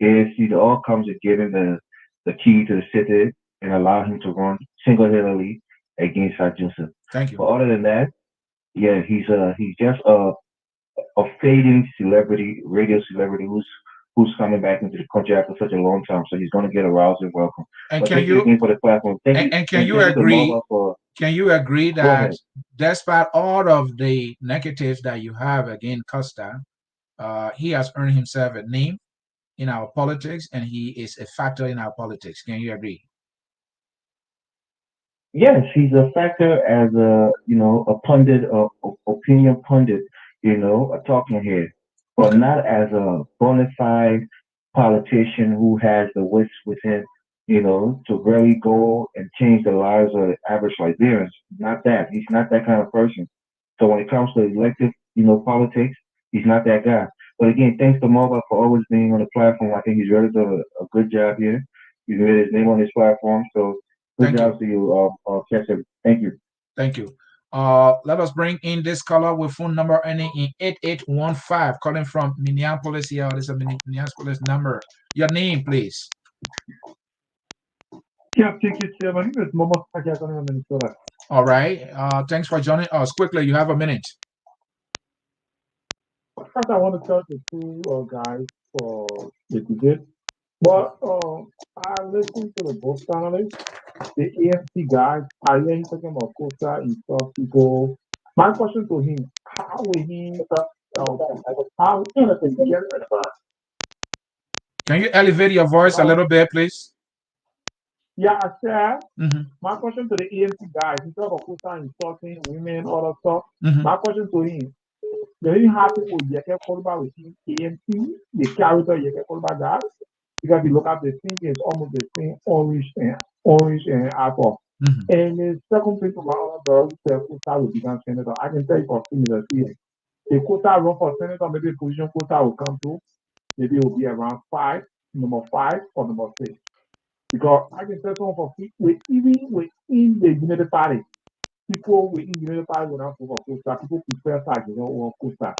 AFC, they all comes and give him the key to the city and allow him to run single-handedly against Sir Joseph. Thank you. But other than that, yeah, he's just a fading celebrity, radio celebrity who's coming back into the country after such a long time. So he's going to get a rousing welcome. And but can you again for the platform? Can you agree? Can you agree that despite all of the negatives that you have against Costa, he has earned himself a name in our politics, and he is a factor in our politics? Can you agree? Yes, he's a factor as a pundit, opinion pundit, a talking head, but not as a bona fide politician who has the wits within, to really go and change the lives of the average Liberians. Not that. He's not that kind of person. So when it comes to elective, politics, he's not that guy. But again, thanks to Moba for always being on the platform. I think he's really done a good job here. He's made his name on this platform. So good job to you, Chester. Thank you. Thank you. Let us bring in this caller with phone number ending in 8815, calling from Minneapolis here. This is a Minneapolis number. Your name, please. Yeah, thank you. My name is Momo Sakya, Minnesota. All right. Thanks for joining us. Quickly, you have a minute. First, I want to thank the two guys for the debate. But I listened to the both panelists, the AFC guys. I hear him talking about Costa and stuff. People. My question to him: how will he? Can you elevate your voice a little bit, please? Yeah, I said. My question to the AFC guys: he talk about Costa insulting women, all that stuff. My question to him: do you have people Yeke Kolba within AMC, the character Yeke Kolba guys? Because you look at the thing, it's almost the same orange and apple. And the second thing to my other brother who said Costa will become senator, I can tell you for similar here. If Costa run for senator, maybe position Costa will come to, maybe it will be around number 5 or number 6. Because I can tell someone for even within the United Party, people within the United Party will not vote for Costa. People prefer Sag, over Costa.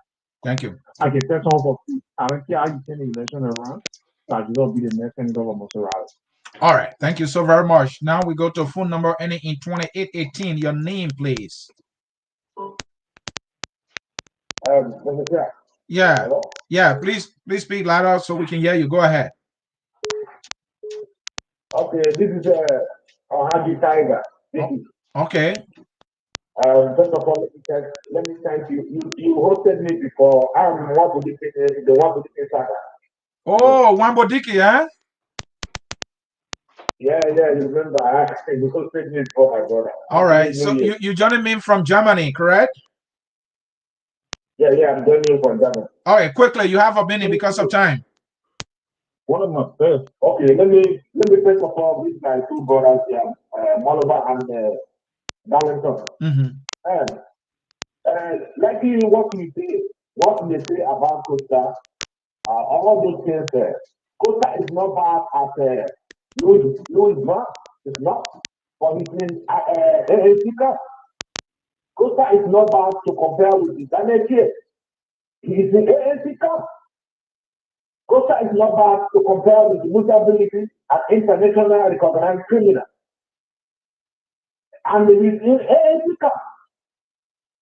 Thank you. I can tell someone for free. I don't care how you turn the election around. So I just will be the next senator of Maserati. All right. Thank you so very much. Now we go to phone number ending in 2818. Your name, please. Yeah. Hello? Yeah. Please speak louder so we can hear you. Go ahead. Okay, this is Haji Tiger. Okay. First of all, let me thank you. You hosted me before. I'm the one who did saga. Oh, Wambodiki, huh? Yeah, you remember. You hosted me before, my brother. All right. So you joining me from Germany, correct? Yeah, I'm joining you from Germany. All right, quickly, you have a minute because of time. One of my first. Okay, let me first of all meet my two brothers here, Malabar and Darlington. Like what we say about Costa, all those things. Costa is not bad as Louis Mark. It's not. But it's in Africa. Costa is not bad to compare with the Daniel K. He's in ANC. Costa is not bad to compare with Musability, an internationally recognized criminal. And it is in ANC.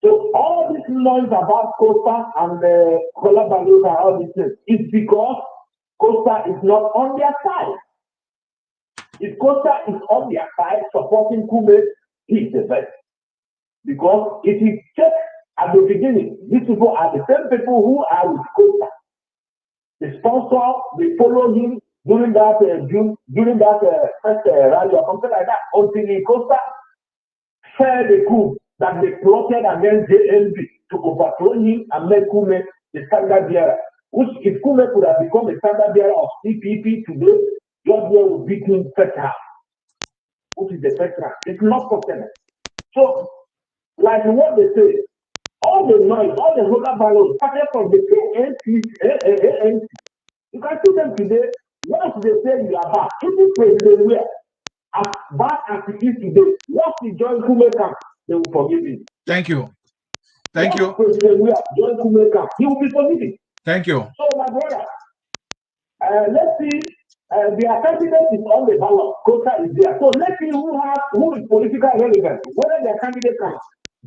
So all this noise about Costa and the collaborators and all these things is because Costa is not on their side. If Costa is on their side supporting Kume, he's the best. Because it is just at the beginning, these people are the same people who are with Costa. The sponsor, they follow him during that first rally or something like that until Costa shared the coup that they plotted against JNB to overthrow him and make Kume the standard bearer. Which if Kume could have become the standard bearer of CPP today, Georgia would beat him first half. Which is the first round. It's not possible. So, like what they say, all the noise, all the roller balloons started from the ANC. You can see them today. Once they say you are back, even President Weah, as bad as it is today, once he joins Kume camp, they will forgive him. Thank you. Thank you. President Weah joins Kume camp, he will be forgiven. Thank you. So, my brother, let's see. Their candidate is on the ballot. Costa is there. So let's see who is politically relevant. Whether their candidate can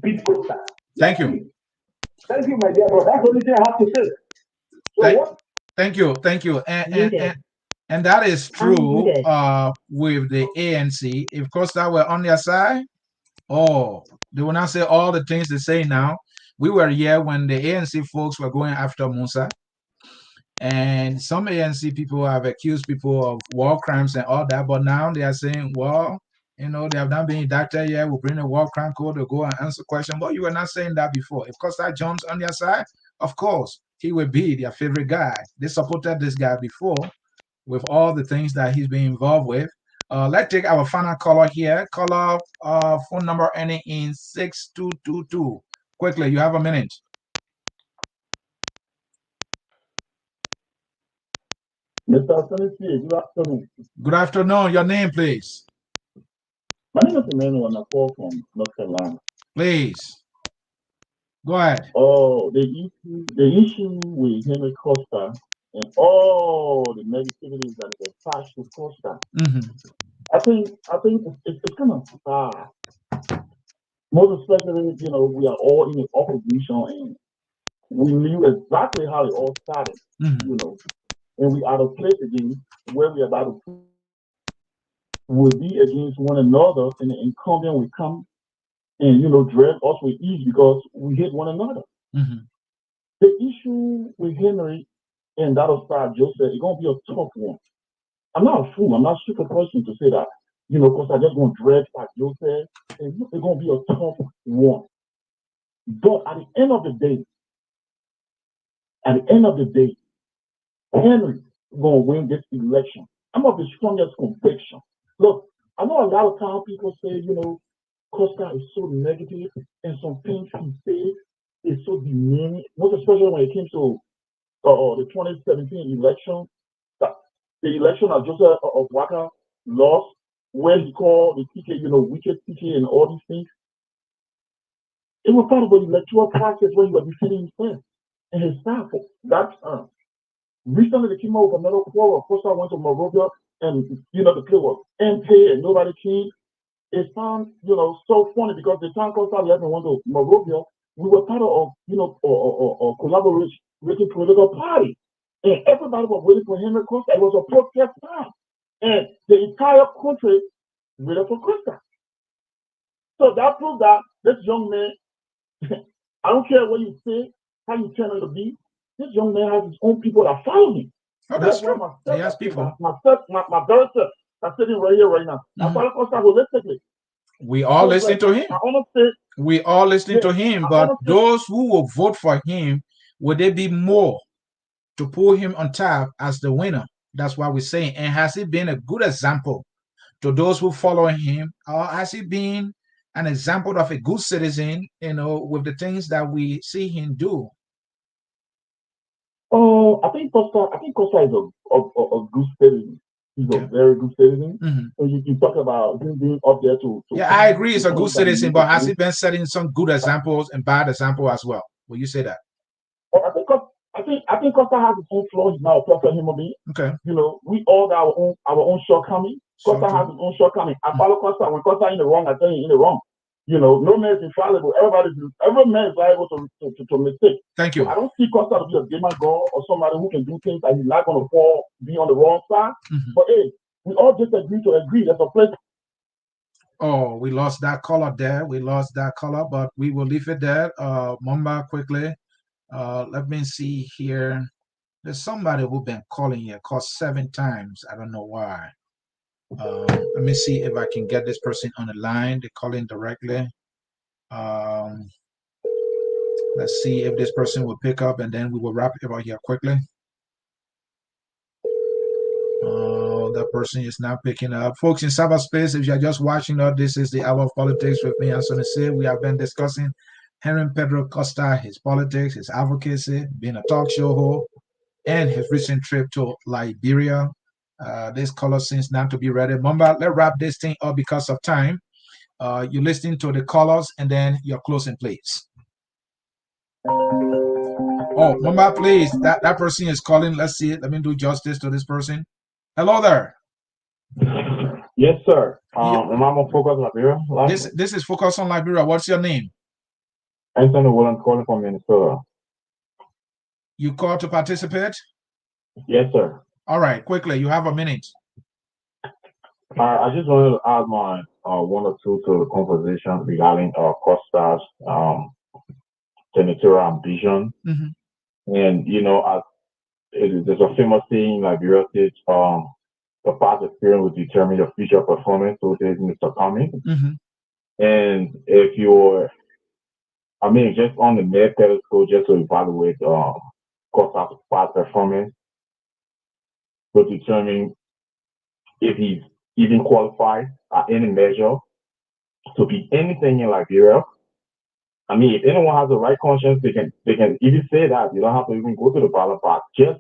beat Costa. Thank you. Thank you, my dear brother. That's the only thing I have to say. So thank you. And that is true with the ANC. If Costa were on their side, they will not say all the things they say now. We were here when the ANC folks were going after Musa. And some ANC people have accused people of war crimes and all that, but now they are saying, well, they have not been indicted yet. We'll bring a war crime code to go and answer questions. But you were not saying that before. If Costa jumps on their side, of course, he will be their favorite guy. They supported this guy before with all the things that he's been involved with. Let's take our final caller here. Caller, phone number ending in 6222. Quickly, you have a minute. Mr. Ansony, good afternoon. Good afternoon. Your name, please. My name is Emmanuel, and I call from North Carolina. Please. Go ahead. Oh, the issue with Henry Costa and all the negativities that is attached to Costa. I think it's kind of sad. Most especially, we are all in the opposition and we knew exactly how it all started, and we are at a place again where we are about to will be against one another, and the incumbent will come and drag us with ease because we hate one another. The issue with Henry and that of Star Joseph is going to be a tough one. I'm not a fool. I'm not a stupid person to say that, because I just want to drag Star Joseph, and it's going to be a tough one. But at the end of the day, Henry is going to win this election. I'm of the strongest conviction. Look, I know a lot of times people say, Costa is so negative, and some things he says is so demeaning, most especially when it came to the 2017 election, the election of Joseph of Waka lost, where he called the TK, wicked TK and all these things. It was part of the electoral process where he was defending himself. and his staff. That recently they came out with another quarrel. Costa went to Monrovia, and the play was empty and nobody came. It sounds so funny because the time Costa left and went to Monrovia, we were part of a collaborating political party, and everybody was waiting for Henry Costa. It was a protest time, and the entire country waited for Costa. So that proves that this young man, I don't care what you say, how you turn on the beat, this young man has his own people that follow him. Oh, that's true. He has people. My brother that's sitting right here right now. I follow Costa holistically. We all listen to him. We all listening to him, but those who will vote for him, would they be more to pull him on top as the winner? That's what we're saying. And has he been a good example to those who follow him, or has he been an example of a good citizen, with the things that we see him do? Oh, I think Costa is a good citizen. He's a very good citizen. And you talk about him being up there to yeah, I agree. He's a good citizen, but has he been setting some good examples and bad examples as well? Will you say that? I think Costa has his own flaws. He's not a perfect human being. Okay. We all got our own shortcomings. Costa has his own shortcomings. I follow Costa. When Costa in the wrong, I tell you in the wrong. No man is infallible. Every man is liable to mistake. Thank you. So I don't see Costa to be a demagogue or somebody who can do things that he's not going to be on the wrong side. But hey, we all just agree to agree. That's a place. Oh, we lost that color there. We lost that color, but we will leave it there. Mamba, quickly. Let me see here. There's somebody who's been calling here, called 7 times. I don't know why. Let me see if I can get this person on the line. They're calling directly. Let's see if this person will pick up, and then we will wrap it up here quickly. That person is not picking up. Folks in cyberspace, if you're just watching us, this is the Hour of Politics with me, Ansony Sieh. We have been discussing Henry Pedro Costa, his politics, his advocacy, being a talk show host, and his recent trip to Liberia. This caller seems not to be ready. Mamba, let's wrap this thing up because of time. You're listening to the callers, and then you're closing, please. Oh, Mamba, please. That person is calling. Let's see it. Let me do justice to this person. Hello there. Yes, sir. Am I on Focus on Liberia? This is Focus on Liberia. What's your name? Ansony Williams, calling from Minnesota. You called to participate? Yes, sir. All right, quickly. You have a minute. I just wanted to add my one or two to the conversation regarding Costa's senatorial ambition. And there's a famous saying in Liberia says, the past experience will determine your future performance. So says Mr. Cummings. And if you're, just on the mere pedestal, just to evaluate Costa's past performance, to determine if he's even qualified at any measure to be anything in Liberia. If anyone has the right conscience, they can even say that. You don't have to even go to the ballot box. Just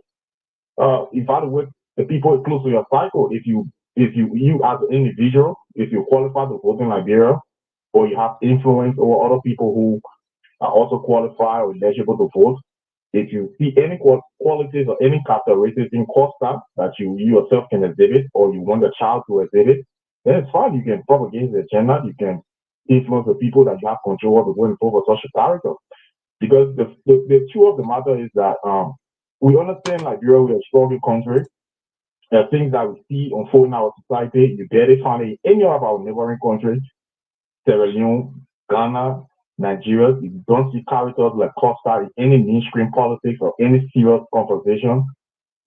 evaluate the people close to your cycle. If you as an individual, if you qualify to vote in Liberia, or you have influence over other people who are also qualified or eligible to vote, if you see any qualities or any characteristics in Costa that you yourself can exhibit, or you want a child to exhibit, then it's fine. You can propagate the agenda. You can influence the people that you have control over going for such a character. Because the truth of the matter is that we understand Liberia, we're a strong country. There are things that we see unfold in our society. You barely find it in any of our neighboring countries, Sierra Leone, Ghana, Nigeria. You don't see characters like Costa in any mainstream politics or any serious conversation.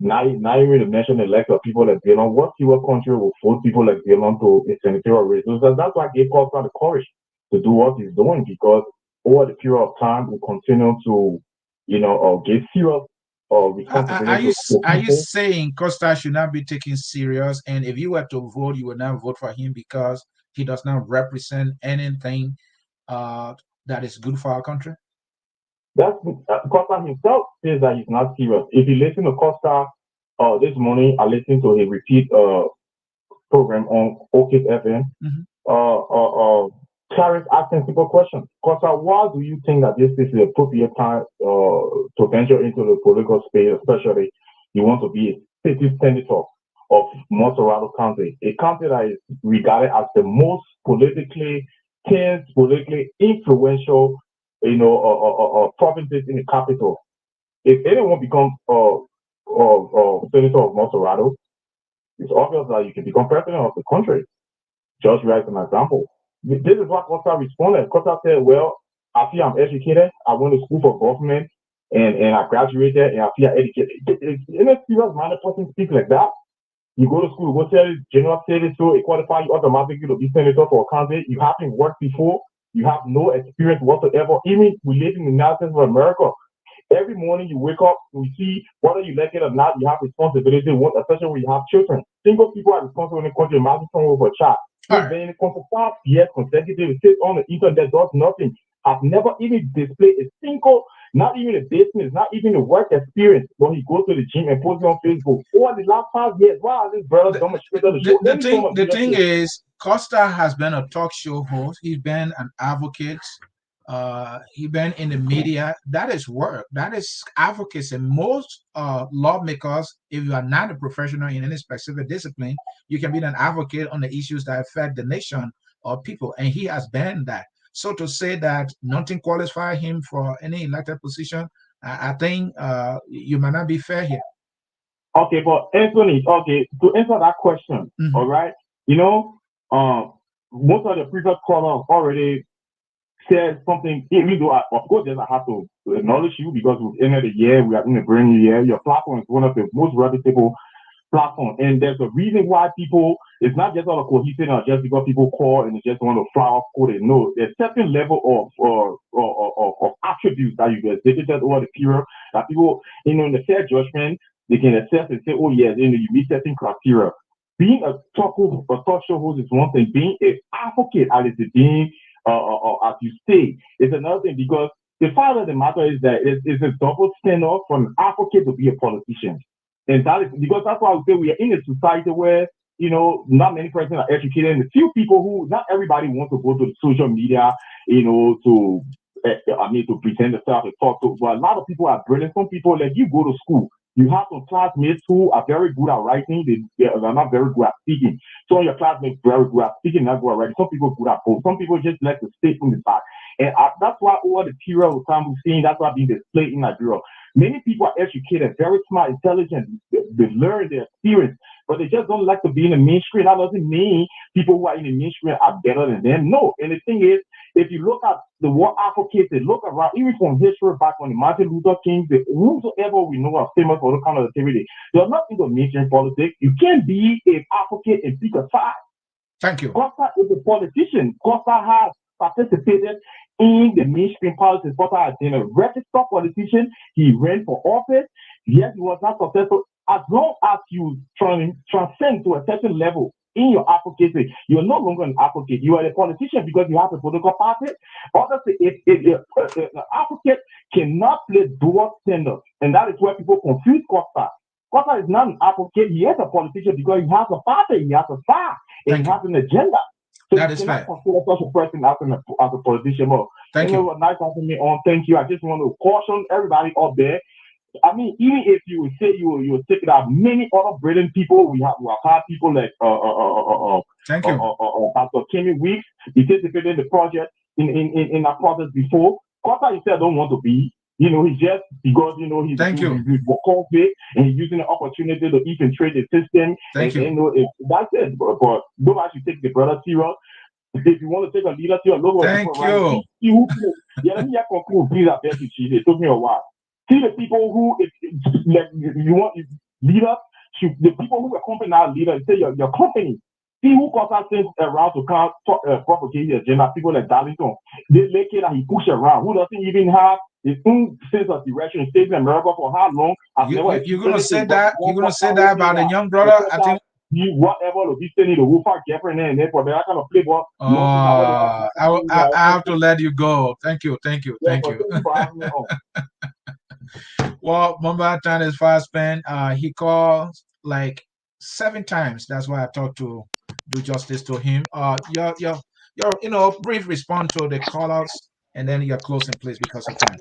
Not even to mention the likes of people like Dillon. What serious country will vote people like Dillon to a senatorial race? So that's why I gave Costa the courage to do what he's doing, because over the period of time, we continue to, get serious responsibility. Are you saying Costa should not be taken serious? And if you were to vote, you would not vote for him because he does not represent anything that is good for our country? That's Costa himself says that he's not serious. If you listen to Costa this morning, I listened to a repeat program on OKIS FM. Clarence asking simple questions. Costa, why do you think that this is the appropriate time to venture into the political space, especially you want to be a city senator of Montserrat County, a county that is regarded as the most politically tense, politically influential, provinces in the capital. If anyone becomes senator of Montserrat, it's obvious that you can become president of the country. Just as an example. This is what Costa responded. Costa said, well, I feel I'm educated. I went to school for government and I graduated and I feel educated. In a serious minded person speak like that, you go to school, you go tell general service, so it qualify you automatically to be senator for a county. You haven't worked before. You have no experience whatsoever. Even we live in the United States of America. Every morning you wake up, you see whether you like it or not, you have responsibility, especially when you have children. Single people are responsible in the country, imagine someone with a child. He's been in the country for 5 years consecutively, sits on the internet, does nothing. I've never even displayed a single, not even a business, not even a work experience when he goes to the gym and posts it on Facebook. Over the last 5 years, why are these brothers demonstrating the thing is, Costa has been a talk show host. He's been an advocate. He's been in the media. That is work. That is advocacy. Most lawmakers, if you are not a professional in any specific discipline, you can be an advocate on the issues that affect the nation or people. And he has been that. So to say that nothing qualifies him for any elected position, I think you might not be fair here. Okay, but Ansony, to answer that question, all right, most of the previous callers already said something, even though of course I have to acknowledge you because we've ended the year, we are in a brand new year. Your platform is one of the most reputable platforms, and there's a reason why people, it's not just all a cohesive or just because people call and they just want to fly off code. No, there's certain level of attributes that you get exhibited over the period that people, in the fair judgment, they can assess and say, oh yes, you meet certain criteria. Being a talk show host is one thing. Being an advocate, as being as you say, is another thing, because the fact of the matter is that it's a double standard for an advocate to be a politician. And that is because that's why I would say we are in a society where, not many persons are educated, and the few people who, not everybody wants to go to the social media, to present themselves and talk to, but a lot of people are brilliant. Some people, like, you go to school, you have some classmates who are very good at writing, they are not very good at speaking. Some of your classmates very good at speaking, not good at writing. Some people good at both. Some people just like to stay from the side. And that's why over the period of time we've seen, that's why being displayed in Nigeria. Many people are educated, very smart, intelligent, they learn, they experience, but they just don't like to be in the mainstream. That doesn't mean people who are in the mainstream are better than them. No. And the thing is, if you look at the word advocates, they look around, even from history back when the Martin Luther King, whosoever we know are famous for the kind of activity, they're not into mainstream politics. You can't be an advocate and pick a side. Thank you. Costa is a politician. Costa has participated in the mainstream politics. Costa has been a registered politician. He ran for office. Yes, he was not successful. As long as you transcend to a certain level in your advocacy, you're no longer an advocate. You are a politician because you have a political party. Obviously, if an advocate cannot play dual standards, and that is where people confuse Costa. Costa is not an advocate. He is a politician because he has a party, he has a star, and he has an agenda. So that is fair. Consider such a person as a politician. But thank you. Nice having me on. Thank you. I just want to caution everybody out there. I mean, even if you would say you will take it out, many other brilliant people, we have had people like thank you. Pastor Kimmy Weeks. He participated in the project in that process before. Costa himself don't want to be. He's just because he's COVID and he's using the opportunity to infiltrate the system. Thank you. That's it. But nobody should take the brother serious. If you want to take a leader serious, look at people. Let me conclude. Please, I beg you, it took me a while. See the people who, like, you want leaders, the people who accompany our leaders, say your company. See who Costa sends around to propagate the agenda. People like Darlington, they like it and he push around. Who doesn't even have his own sense of direction? Stays in America for how long? You're gonna say that? You're gonna say that about the young brother? I think. Whatever he's saying, the Wolfpack Jeffrey and then for that kind of playboy. I have to let you go. Thank you. Well, Mumba time is fast spent. He called like 7 times. That's why I thought to do justice to him. your brief response to the call-outs, and then your closing, please, because of time.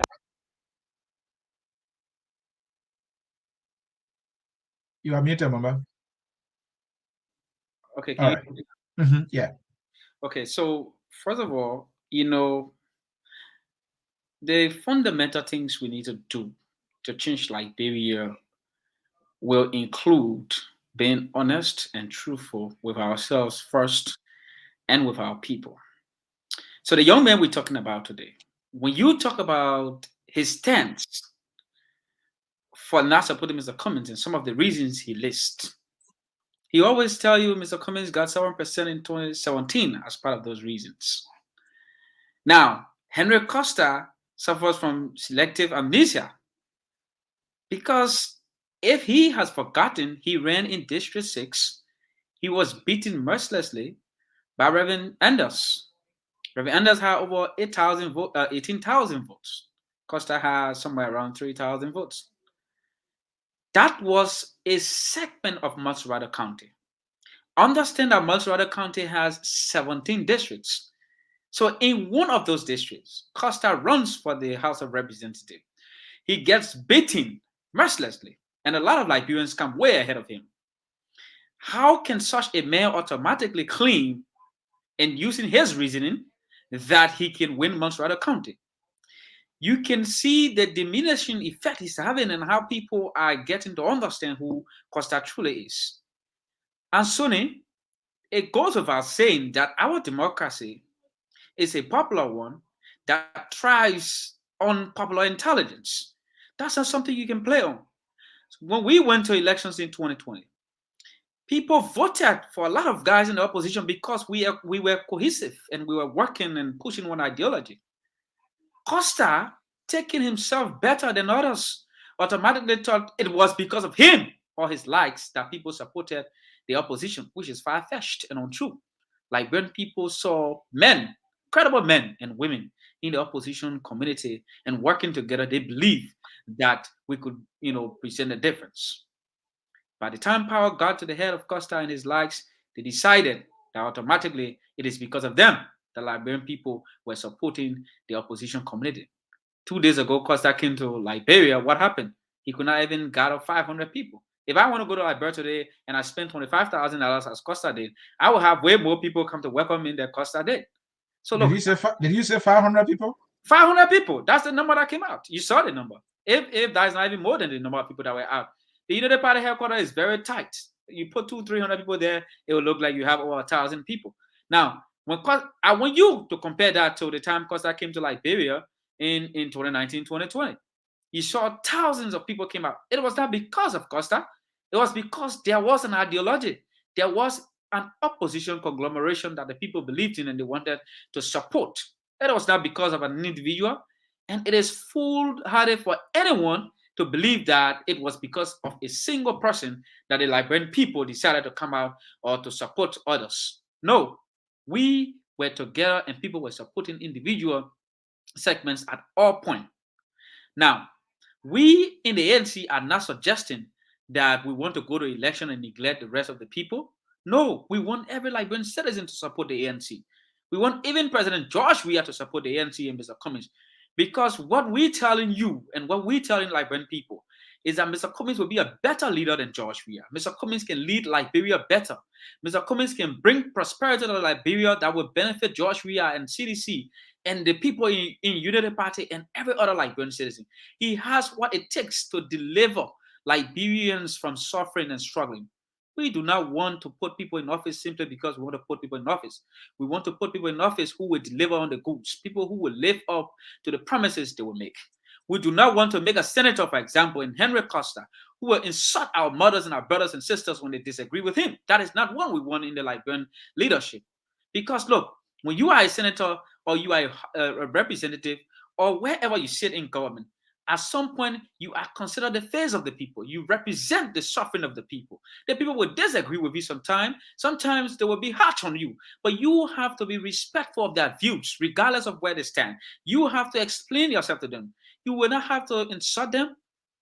You are muted, Mamba. Okay. All right. Yeah. Okay. So first of all, the fundamental things we need to do to change Liberia will include being honest and truthful with ourselves first and with our people. So the young man we're talking about today, when you talk about his stance for not supporting Mr. Cummings and some of the reasons he lists, he always tell you Mr. Cummings got 7% in 2017 as part of those reasons. Now, Henry Costa suffers from selective amnesia because if he has forgotten he ran in District 6, he was beaten mercilessly by Reverend Anders. Reverend Anders had over 18,000 votes. Costa has somewhere around 3,000 votes. That was a segment of Multirado County. Understand that Multirado County has 17 districts. So in one of those districts, Costa runs for the House of Representatives. He gets beaten mercilessly, and a lot of Liberians come way ahead of him. How can such a man automatically claim, and using his reasoning, that he can win Multirado County? You can see the diminishing effect he's having and how people are getting to understand who Costa truly is. Ansony, it goes without saying that our democracy is a popular one that thrives on popular intelligence. That's not something you can play on. When we went to elections in 2020, people voted for a lot of guys in the opposition because we were cohesive and we were working and pushing one ideology. Costa, taking himself better than others, automatically thought it was because of him or his likes that people supported the opposition, which is far-fetched and untrue. Liberian people saw men, credible men and women in the opposition community and working together. They believed that we could, present a difference. By the time power got to the head of Costa and his likes, they decided that automatically it is because of them the Liberian people were supporting the opposition community. 2 days ago, Costa came to Liberia. What happened? He could not even gather 500 people. If I want to go to Liberia today and I spend $25,000 as Costa did, I will have way more people come to welcome me than Costa did. So look, did you say 500 people? 500 people. That's the number that came out. You saw the number. If that is not even more than the number of people that were out. The United Party headquarters is very tight. You put 200-300 people there, it will look like you have over 1,000 people. Now, I want you to compare that to the time Costa came to Liberia in 2019, 2020. You saw thousands of people came out. It was not because of Costa. It was because there was an ideology. There was an opposition conglomeration that the people believed in and they wanted to support. It was not because of an individual. And it is foolhardy for anyone to believe that it was because of a single person that the Liberian people decided to come out or to support others. No, we were together and people were supporting individual segments at all points. Now, we in the ANC are not suggesting that we want to go to election and neglect the rest of the people. No, we want every Liberian citizen to support the ANC. We want even President George Weah to support the ANC and Mr. Cummings. Because what we're telling you and what we're telling Liberian people is that Mr. Cummings will be a better leader than George Weah. Mr. Cummings can lead Liberia better. Mr. Cummings can bring prosperity to Liberia that will benefit George Weah and CDC and the people in Unity Party and every other Liberian citizen. He has what it takes to deliver Liberians from suffering and struggling. We do not want to put people in office simply because we want to put people in office. We want to put people in office who will deliver on the goods, people who will live up to the promises they will make. We do not want to make a senator, for example, in Henry Costa, who will insult our mothers and our brothers and sisters when they disagree with him. That is not what we want in the Liberian leadership. Because look, when you are a senator or you are a representative or wherever you sit in government, at some point, you are considered the face of the people. You represent the suffering of the people. The people will disagree with you sometimes. Sometimes they will be harsh on you. But you have to be respectful of their views, regardless of where they stand. You have to explain yourself to them. You will not have to insult them.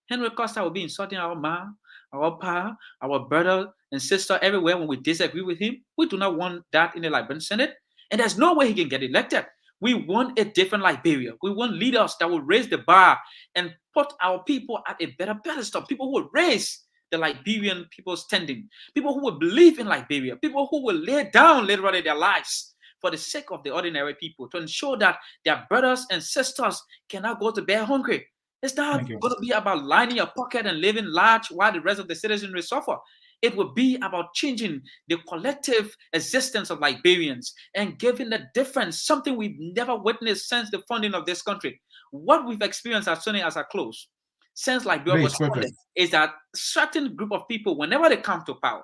Henry Costa will be insulting our mom, our pa, our brother and sister everywhere when we disagree with him. We do not want that in the Liberian Senate. And there's no way he can get elected. We want a different Liberia. We want leaders that will raise the bar and put our people at a better pedestal. People who will raise the Liberian people standing. People who will believe in Liberia. People who will lay down literally their lives for the sake of the ordinary people to ensure that their brothers and sisters cannot go to bed hungry. It's not going to be about lining your pocket and living large while the rest of the citizenry suffer. It will be about changing the collective existence of Liberians and giving a difference, something we've never witnessed since the founding of this country. What we've experienced as soon as I close, since Liberia was founded, is that certain group of people, whenever they come to power,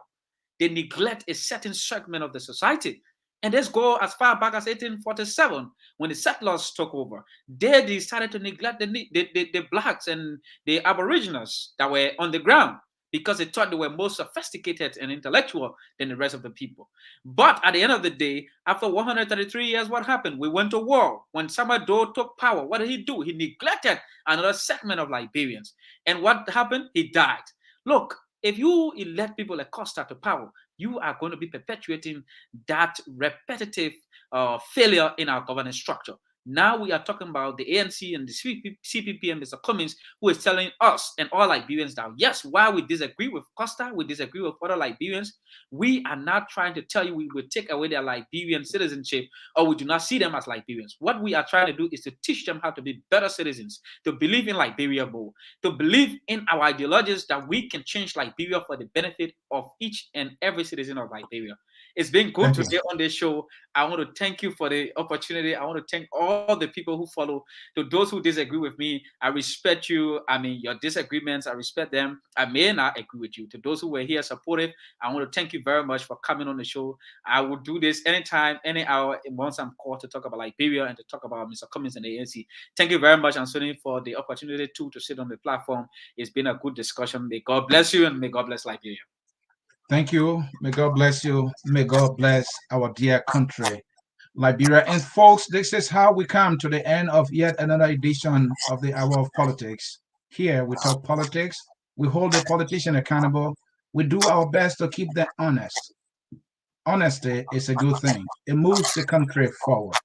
they neglect a certain segment of the society. And let's go as far back as 1847, when the settlers took over. They decided to neglect the blacks and the aboriginals that were on the ground because they thought they were more sophisticated and intellectual than the rest of the people. But at the end of the day, after 133 years, what happened? We went to war. When Samador took power, what did he do? He neglected another segment of Liberians. And what happened? He died. Look, if you elect people like Costa to power, you are going to be perpetuating that repetitive failure in our governance structure. Now we are talking about the ANC and the CPP and Mr. Cummings, who is telling us and all Liberians that, yes, while we disagree with Costa, we disagree with other Liberians, we are not trying to tell you we will take away their Liberian citizenship or we do not see them as Liberians. What we are trying to do is to teach them how to be better citizens, to believe in Liberia more, to believe in our ideologies that we can change Liberia for the benefit of each and every citizen of Liberia. It's been good today on this show. I want to thank you for the opportunity. I want to thank all the people who follow. To those who disagree with me, I respect you. I mean, your disagreements, I respect them. I may not agree with you. To those who were here supportive, I want to thank you very much for coming on the show. I will do this anytime, any hour, once I'm called to talk about Liberia and to talk about Mr. Cummings and the ANC. Thank you very much, Ansony, for the opportunity to sit on the platform. It's been a good discussion. May God bless you and may God bless Liberia. Thank you. May God bless you. May God bless our dear country, Liberia. And folks, this is how we come to the end of yet another edition of the Hour of Politics. Here we talk politics. We hold the politician accountable. We do our best to keep them honest. Honesty is a good thing. It moves the country forward.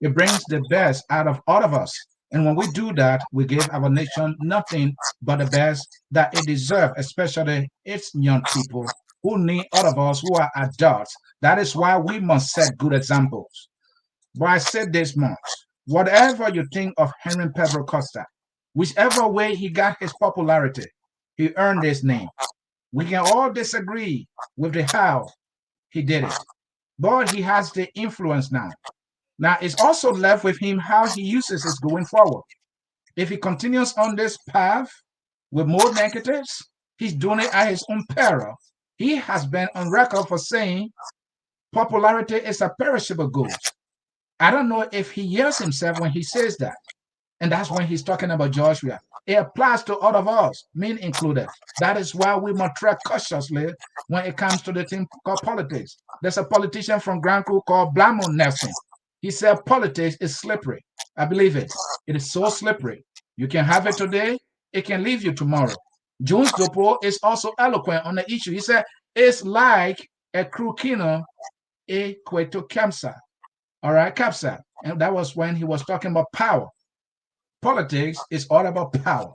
It brings the best out of all of us. And when we do that, we give our nation nothing but the best that it deserves, especially its young people who need all of us who are adults. That is why we must set good examples. But I said this much, whatever you think of Henry Pedro Costa, whichever way he got his popularity, he earned his name. We can all disagree with the how he did it, but he has the influence now. Now it's also left with him how he uses it going forward. If he continues on this path with more negatives, he's doing it at his own peril. He has been on record for saying popularity is a perishable good. I don't know if he hears himself when he says that. And that's when he's talking about Joshua. It applies to all of us, me included. That is why we must tread cautiously when it comes to the thing called politics. There's a politician from Grand Crew called Blamo Nelson. He said politics is slippery. I believe it. It is so slippery. You can have it today, it can leave you tomorrow. Jones Dopo is also eloquent on the issue. He said, it's like a crukino e cueto capsa. All right, capsa. And that was when he was talking about power. Politics is all about power.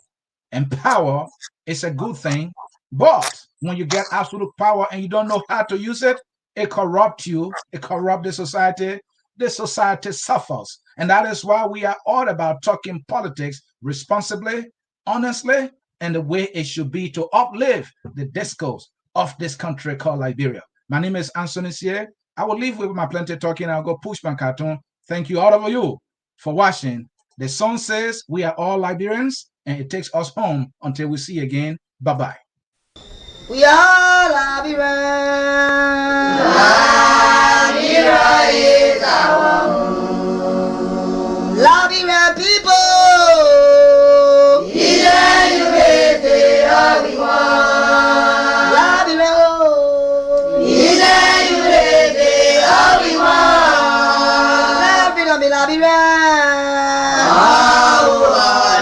And power is a good thing. But when you get absolute power and you don't know how to use it, it corrupts you. It corrupts the society. The society suffers. And that is why we are all about talking politics responsibly, honestly, and the way it should be to uplift the discourse of this country called Liberia. My name is Ansony Sieh. I will leave with my plenty talking. I'll go push my cartoon. Thank you, all of you, for watching. The song says we are all Liberians, and it takes us home until we see you again. Bye-bye. We are Liberians.